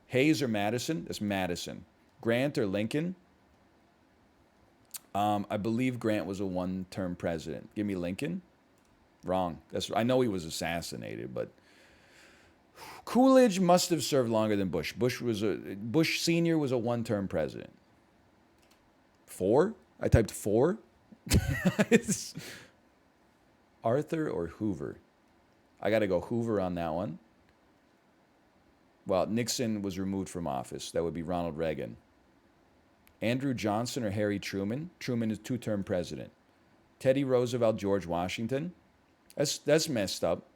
Hayes or Madison? That's Madison. Grant or Lincoln? I believe Grant was a one-term president. Give me Lincoln. Wrong. I know he was assassinated, but Coolidge must have served longer than Bush. Bush Senior was a one-term president. 4? I typed 4. Arthur or Hoover? I got to go Hoover on that one. Well, Nixon was removed from office. That would be Ronald Reagan. Andrew Johnson or Harry Truman? Truman is two-term president. Teddy Roosevelt, George Washington? That's messed up.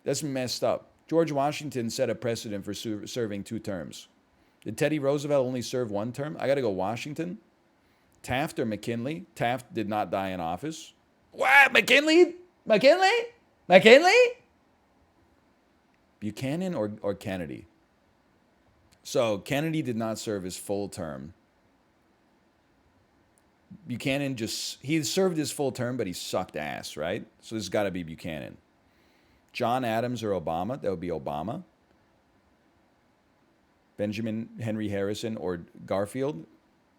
That's messed up. George Washington set a precedent for serving 2 terms. Did Teddy Roosevelt only serve 1 term? I got to go Washington. Taft or McKinley? Taft did not die in office. What? McKinley? McKinley? McKinley? Buchanan or Kennedy? So Kennedy did not serve his full term. Buchanan he served his full term, but he sucked ass, right? So this has got to be Buchanan. John Adams or Obama? That would be Obama. Benjamin Henry Harrison or Garfield?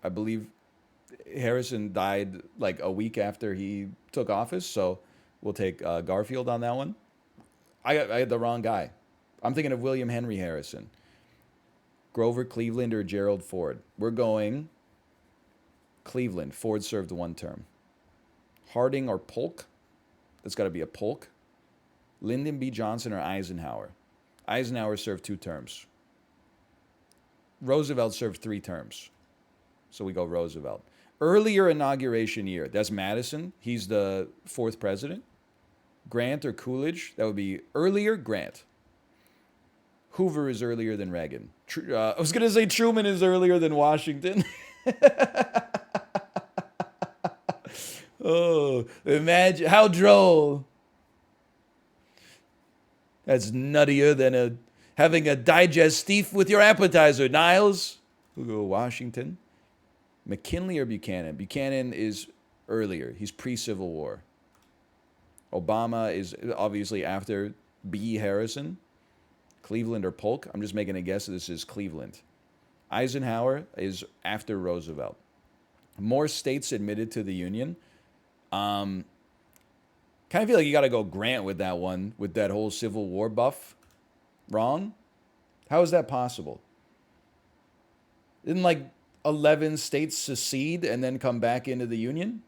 I believe Harrison died like a week after he took office, so we'll take Garfield on that one. I had the wrong guy. I'm thinking of William Henry Harrison. Grover Cleveland or Gerald Ford? We're going Cleveland. Ford served 1 term. Harding or Polk? That's got to be a Polk. Lyndon B. Johnson or Eisenhower? Eisenhower served 2 terms. Roosevelt served 3 terms. So we go Roosevelt. Earlier inauguration year. That's Madison. He's the 4th president. Grant or Coolidge? That would be earlier Grant. Hoover is earlier than Reagan. I was going to say Truman is earlier than Washington. Oh, imagine. How droll. That's nuttier than having a digestif with your appetizer, Niles. We'll go Washington. McKinley or Buchanan? Buchanan is earlier. He's pre-Civil War. Obama is obviously after B. Harrison. Cleveland or Polk? I'm just making a guess. This is Cleveland. Eisenhower is after Roosevelt. More states admitted to the Union. Kind of feel like you got to go Grant with that one, with that whole Civil War buff. Wrong? How is that possible? Didn't like 11 states secede and then come back into the Union?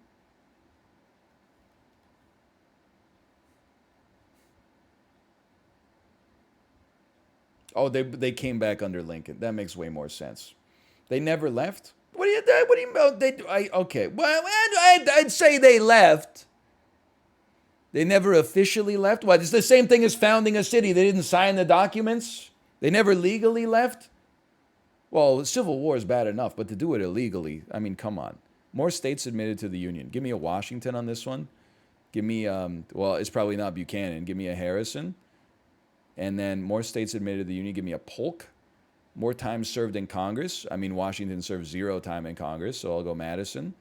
Oh, they came back under Lincoln. That makes way more sense. They never left? What do you mean? Okay. Well, I'd say they left. They never officially left? What? It's the same thing as founding a city. They didn't sign the documents? They never legally left? Well, the Civil War is bad enough, but to do it illegally, I mean, come on. More states admitted to the Union. Give me a Washington on this one. Give me, well, it's probably not Buchanan. Give me a Harrison. And then more states admitted to the Union. Give me a Polk. More time served in Congress. I mean, Washington served 0 time in Congress, so I'll go Madison.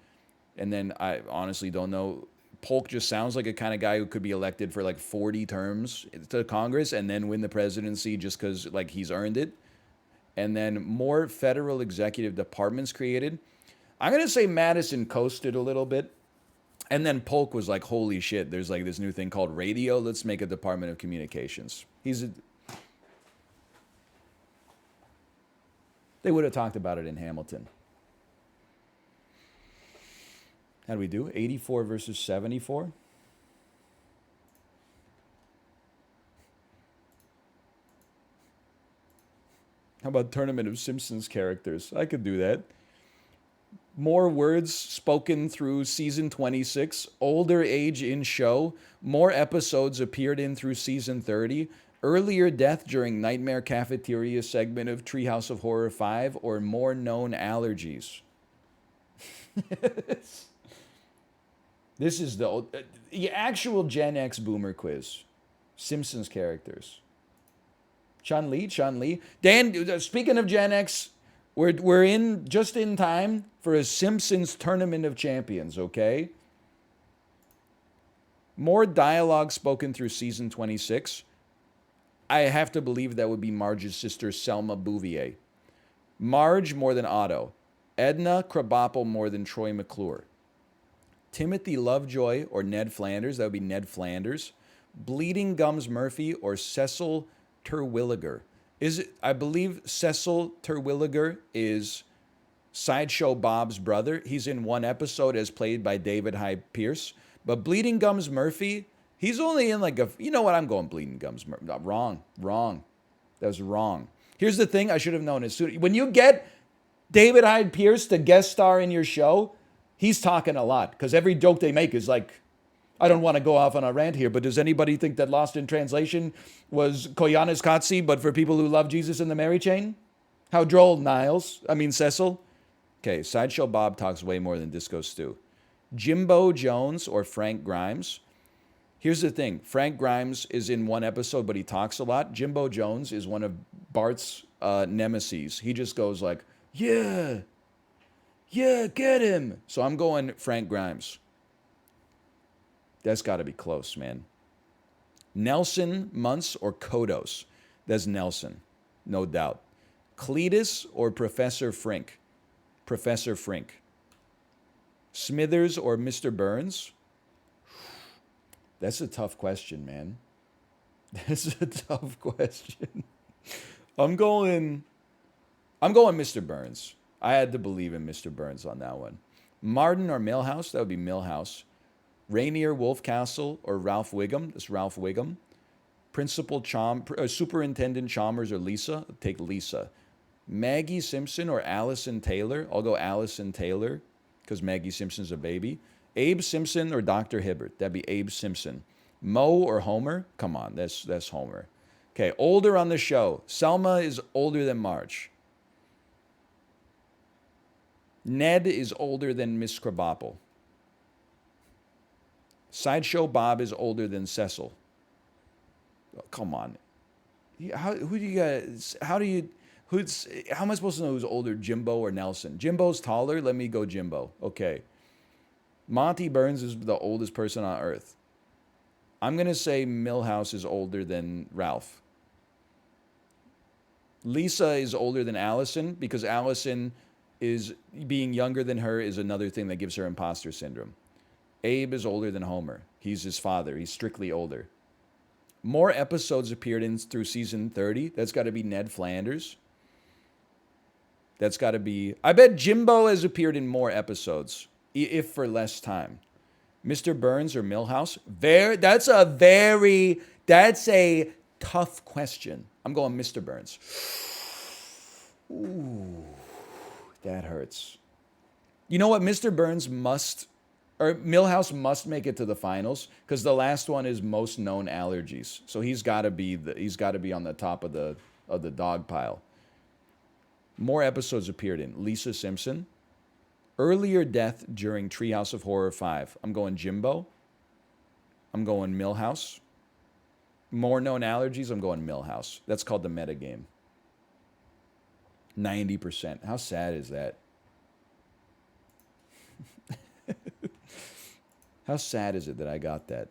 And then I honestly don't know. Polk just sounds like a kind of guy who could be elected for like 40 terms to Congress and then win the presidency just because like he's earned it. And then more federal executive departments created. I'm going to say Madison coasted a little bit. And then Polk was like, holy shit, there's like this new thing called radio. Let's make a Department of Communications. They would have talked about it in Hamilton. How do we do? 84 versus 74? How about Tournament of Simpsons characters? I could do that. More words spoken through season 26. Older age in show. More episodes appeared in through season 30. Earlier death during Nightmare Cafeteria segment of Treehouse of Horror 5. Or more known allergies. This is the actual Gen X boomer quiz. Simpsons characters. Chun-Li. Dan, speaking of Gen X, We're in just in time for a Simpsons Tournament of Champions, okay? More dialogue spoken through season 26. I have to believe that would be Marge's sister Selma Bouvier. Marge more than Otto. Edna Krabappel more than Troy McClure. Timothy Lovejoy or Ned Flanders, that would be Ned Flanders. Bleeding Gums Murphy or Cecil Terwilliger. I believe Cecil Terwilliger is Sideshow Bob's brother. He's in one episode as played by David Hyde Pierce. But Bleeding Gums Murphy, he's only in like a, you know what, I'm going Bleeding Gums Murphy. No, wrong. That was wrong. Here's the thing I should have known as soon. When you get David Hyde Pierce to guest star in your show, he's talking a lot because every joke they make is like, I don't want to go off on a rant here, but does anybody think that Lost in Translation was Koyanis Katsi, but for people who love Jesus and the Mary Chain? How droll, Cecil. Okay, Sideshow Bob talks way more than Disco Stew. Jimbo Jones or Frank Grimes. Here's the thing. Frank Grimes is in one episode, but he talks a lot. Jimbo Jones is one of Bart's nemesis. He just goes like, yeah, get him. So I'm going Frank Grimes. That's got to be close, man. Nelson Muntz or Kodos. That's Nelson, no doubt. Cletus or Professor Frink. Professor Frink. Smithers or Mr. Burns? That's a tough question, man. That's a tough question. I'm going Mr. Burns. I had to believe in Mr. Burns on that one. Martin or Milhouse? That would be Milhouse. Rainier Wolfcastle or Ralph Wiggum? That's Ralph Wiggum. Superintendent Chalmers or Lisa? I'll take Lisa. Maggie Simpson or Allison Taylor? I'll go Allison Taylor because Maggie Simpson's a baby. Abe Simpson or Dr. Hibbert? That'd be Abe Simpson. Moe or Homer? Come on, that's Homer. Okay, older on the show. Selma is older than Marge. Ned is older than Miss Krabappel. Sideshow Bob is older than Cecil. Oh, come on. How am I supposed to know who's older, Jimbo or Nelson? Jimbo's taller. Let me go Jimbo. Okay. Monty Burns is the oldest person on Earth. I'm going to say Milhouse is older than Ralph. Lisa is older than Allison because Allison is being younger than her is another thing that gives her imposter syndrome. Abe is older than Homer. He's his father. He's strictly older. More episodes appeared in through season 30. That's got to be Ned Flanders. That's got to be... I bet Jimbo has appeared in more episodes, if for less time. Mr. Burns or Milhouse? That's a tough question. I'm going Mr. Burns. Ooh, that hurts. You know what? Milhouse must make it to the finals because the last one is most known allergies. So he's got to be on the top of the dog pile. More episodes appeared in Lisa Simpson. Earlier death during Treehouse of Horror 5. I'm going Jimbo. I'm going Milhouse. More known allergies. I'm going Milhouse. That's called the metagame. 90%. How sad is that? How sad is it that I got that?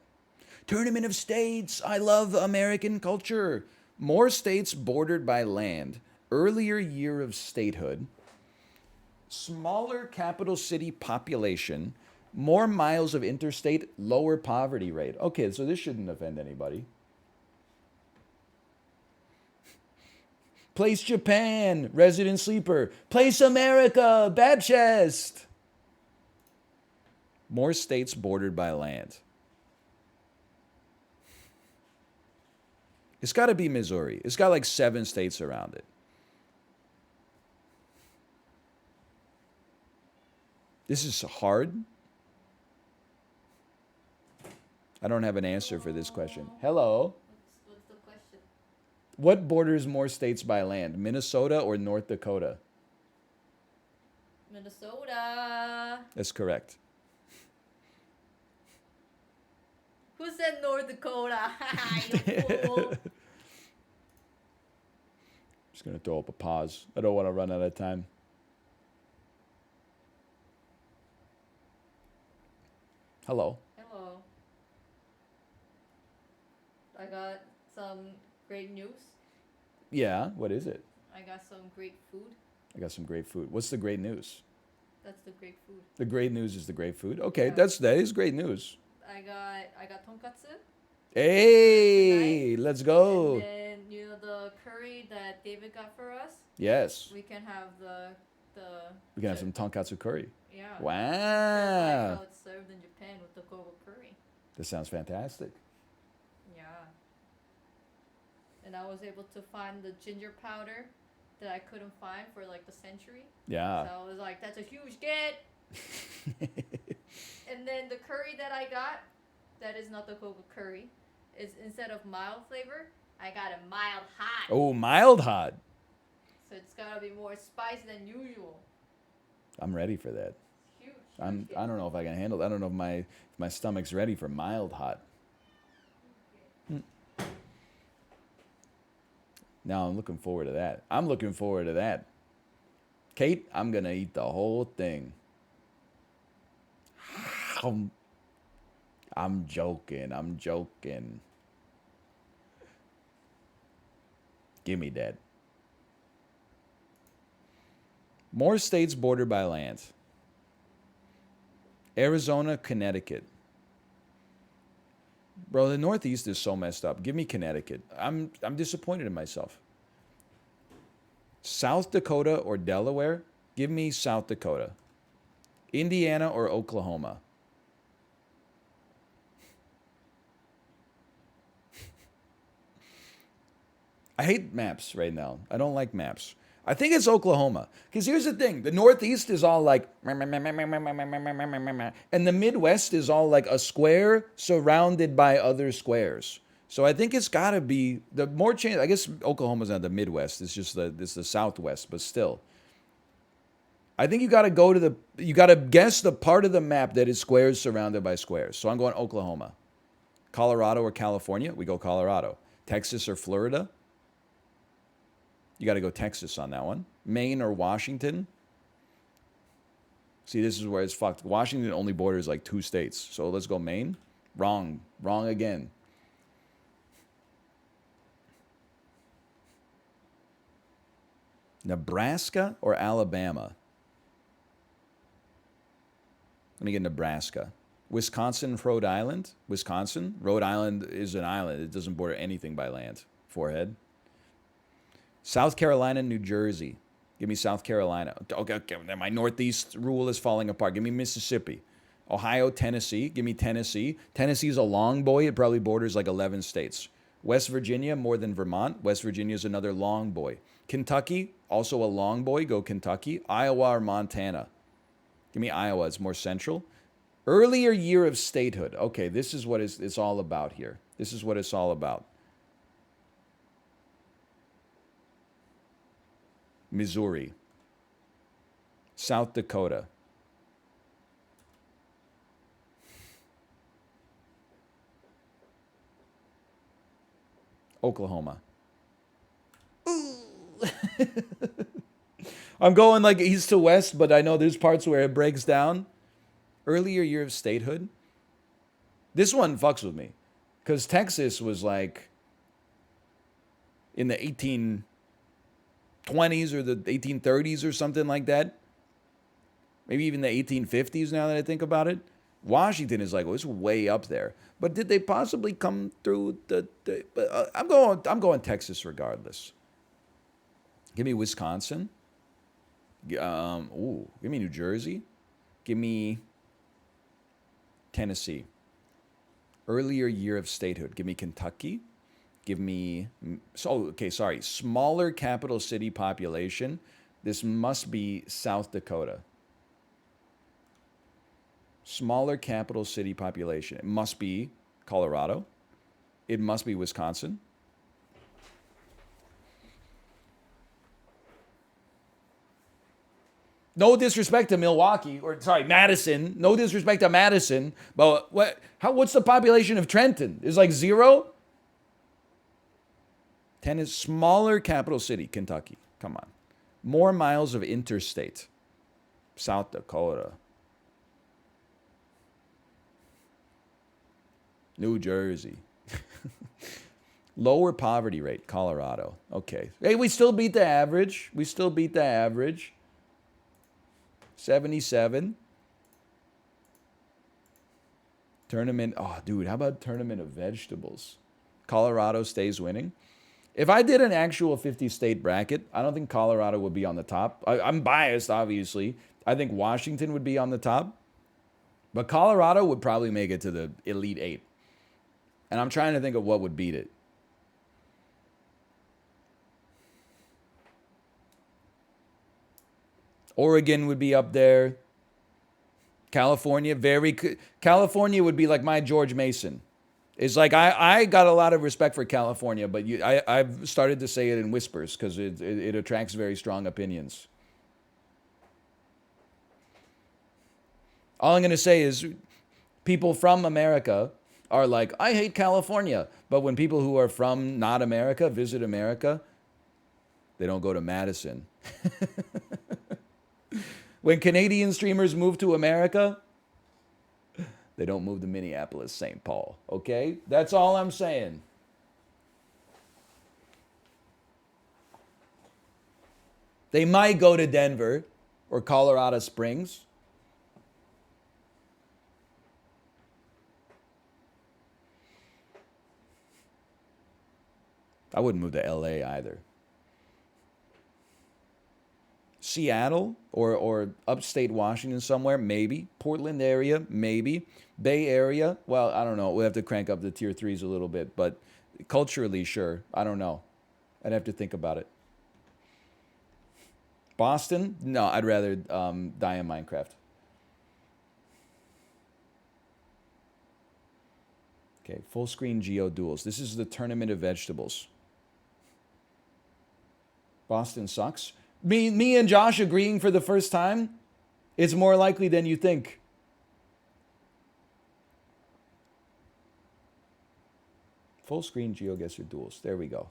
Tournament of States. I love American culture. More states bordered by land. Earlier year of statehood. Smaller capital city population. More miles of interstate. Lower poverty rate. Okay, so this shouldn't offend anybody. Place Japan. Resident Sleeper. Place America. Bad chest. More states bordered by land. It's got to be Missouri. It's got like 7 states around it. This is hard. I don't have an answer for this question. Hello. What's the question? What borders more states by land, Minnesota or North Dakota? Minnesota. That's correct. Who said North Dakota? You fool. Just going to throw up a pause. I don't want to run out of time. Hello. Hello. I got some great news. Yeah, what is it? I got some great food. I got some great food. What's the great news? That's the great food. The great news is the great food. Okay, Yeah. that is great news. I got tonkatsu. Hey, let's go. And then the curry that David got for us. Yes. We can have the We can have some tonkatsu curry. Yeah. Wow. Like how it's served in Japan with the gogo curry. This sounds fantastic. Yeah. And I was able to find the ginger powder that I couldn't find for like the century. Yeah. So I was like, that's a huge get. And then the curry that I got, that is not the gogo curry, is instead of mild flavor, I got a mild hot. Oh, mild hot. So it's gotta be more spicy than usual. I'm ready for that. Huge. I don't know if I can handle it. I don't know if my stomach's ready for mild hot. Now I'm looking forward to that. I'm looking forward to that. Kate, I'm going to eat the whole thing. I'm joking. I'm joking. Give me that. More states bordered by land. Arizona, Connecticut. Bro, the Northeast is so messed up. Give me Connecticut. I'm disappointed in myself. South Dakota or Delaware? Give me South Dakota. Indiana or Oklahoma? I hate maps right now. I don't like maps. I think it's Oklahoma. Because here's the thing. The Northeast is all like... And the Midwest is all like a square surrounded by other squares. So I think it's got to be... The more change... I guess Oklahoma's not the Midwest. It's just the Southwest. But still. I think you got to go to the... You got to guess the part of the map that is squares surrounded by squares. So I'm going Oklahoma. Colorado or California? We go Colorado. Texas or Florida? You got to go Texas on that one. Maine or Washington? See, this is where it's fucked. Washington only borders like 2 states. So let's go Maine. Wrong. Wrong again. Nebraska or Alabama? Let me get Nebraska. Wisconsin, Rhode Island? Wisconsin? Rhode Island is an island. It doesn't border anything by land. Forehead. South Carolina, New Jersey. Give me South Carolina. Okay, my Northeast rule is falling apart. Give me Mississippi. Ohio, Tennessee. Give me Tennessee. Tennessee's a long boy. It probably borders like 11 states. West Virginia, more than Vermont. West Virginia is another long boy. Kentucky, also a long boy. Go Kentucky. Iowa or Montana. Give me Iowa. It's more central. Earlier year of statehood. Okay, this is what it's all about here. This is what it's all about. Missouri. South Dakota. Oklahoma. I'm going like east to west, but I know there's parts where it breaks down. Earlier year of statehood. This one fucks with me. Because Texas was like in the 1820s or the 1830s or something like that. Maybe even the 1850s now that I think about it. Washington is like, well, it's way up there. But did they possibly come through I'm going Texas regardless. Give me Wisconsin. Give me New Jersey. Give me Tennessee. Earlier year of statehood. Give me Kentucky. Give me... Smaller capital city population. This must be South Dakota. Smaller capital city population. It must be Colorado. It must be Wisconsin. No disrespect to Madison. No disrespect to Madison. But what's the population of Trenton? Is like 0? Tennis, smaller capital city, Kentucky. Come on. More miles of interstate, South Dakota. New Jersey. Lower poverty rate, Colorado. Okay. Hey, we still beat the average. We still beat the average. 77. Tournament. Oh, dude, how about tournament of vegetables? Colorado stays winning. If I did an actual 50-state bracket, I don't think Colorado would be on the top. I'm biased, obviously. I think Washington would be on the top. But Colorado would probably make it to the Elite Eight. And I'm trying to think of what would beat it. Oregon would be up there. California, California would be like my George Mason. It's like I got a lot of respect for California, but I've started to say it in whispers because it attracts very strong opinions. All I'm going to say is people from America are like, I hate California. But when people who are from not America visit America, they don't go to Madison. When Canadian streamers move to America, they don't move to Minneapolis, St. Paul. Okay? That's all I'm saying. They might go to Denver or Colorado Springs. I wouldn't move to LA either. Seattle or upstate Washington somewhere, maybe. Portland area, maybe. Bay Area, well, I don't know. We'll have to crank up the tier 3s a little bit. But culturally, sure. I don't know. I'd have to think about it. Boston? No, I'd rather die in Minecraft. Okay, full screen Geo Duels. This is the tournament of vegetables. Boston sucks. Me and Josh agreeing for the first time, it's more likely than you think. Full screen GeoGuessr duels. There we go.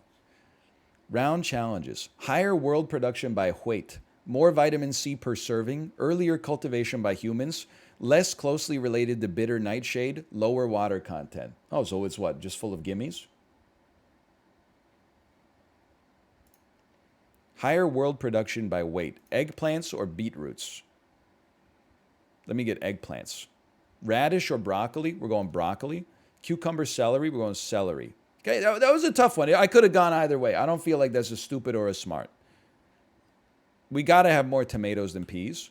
Round challenges. Higher world production by weight. More vitamin C per serving. Earlier cultivation by humans. Less closely related to bitter nightshade. Lower water content. Oh, so it's what? Just full of gimmies? Higher world production by weight. Eggplants or beetroots? Let me get eggplants. Radish or broccoli? We're going broccoli. Cucumber, celery? We're going celery. Okay, that was a tough one. I could have gone either way. I don't feel like that's a stupid or a smart. We got to have more tomatoes than peas.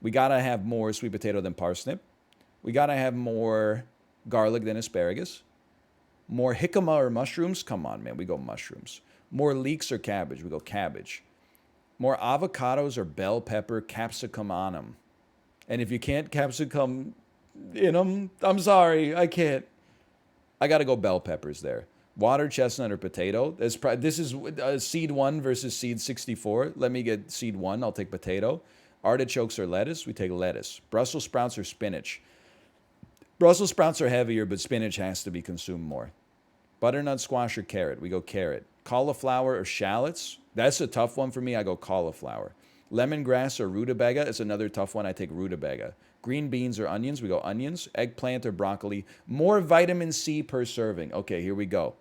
We got to have more sweet potato than parsnip. We got to have more garlic than asparagus. More jicama or mushrooms? Come on, man. We go mushrooms. More leeks or cabbage? We go cabbage. More avocados or bell pepper, capsicum on them. And if you can't capsicum in them, I'm sorry, I can't. I got to go bell peppers there. Water chestnut or potato? This is seed 1 versus seed 64. Let me get seed 1. I'll take potato. Artichokes or lettuce? We take lettuce. Brussels sprouts or spinach? Brussels sprouts are heavier, but spinach has to be consumed more. Butternut squash or carrot? We go carrot. Cauliflower or shallots? That's a tough one for me. I go cauliflower. Lemongrass or rutabaga is another tough one. I take rutabaga. Green beans or onions? We go onions. Eggplant or broccoli? More vitamin C per serving. Okay, here we go.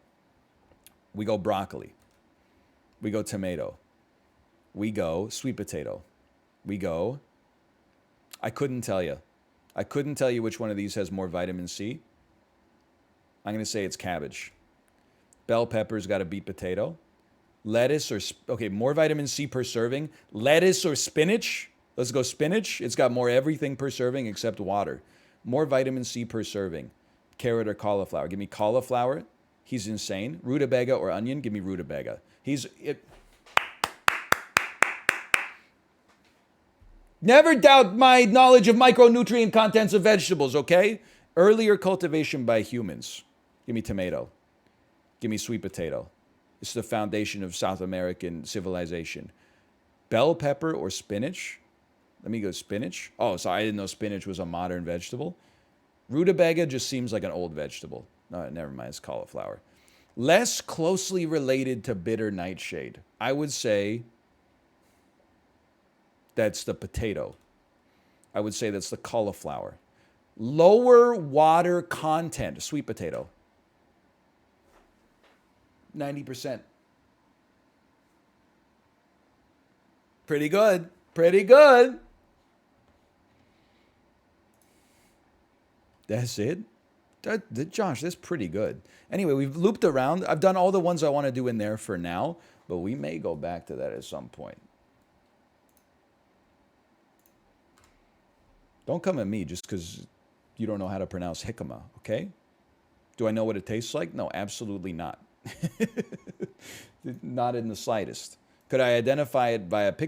We go broccoli. We go tomato. We go sweet potato. We go... I couldn't tell you. I couldn't tell you which one of these has more vitamin C. I'm going to say it's cabbage. Bell pepper's got to beat potato. Lettuce or... Okay, more vitamin C per serving. Lettuce or spinach? Let's go spinach. It's got more everything per serving except water. More vitamin C per serving. Carrot or cauliflower? Give me cauliflower. He's insane. Rutabaga or onion? Give me rutabaga. Never doubt my knowledge of micronutrient contents of vegetables, okay? Earlier cultivation by humans. Give me tomato. Give me sweet potato. It's the foundation of South American civilization. Bell pepper or spinach? Let me go spinach. Oh, sorry, I didn't know spinach was a modern vegetable. Rutabaga just seems like an old vegetable. No, never mind, it's cauliflower. Less closely related to bitter nightshade. I would say that's the potato. I would say that's the cauliflower. Lower water content, sweet potato. 90%. Pretty good. Pretty good. That's it. Josh, that's pretty good. Anyway, we've looped around. I've done all the ones I want to do in there for now, but we may go back to that at some point. Don't come at me just because you don't know how to pronounce jicama, okay? Do I know what it tastes like? No, absolutely not. Not in the slightest. Could I identify it by a picture?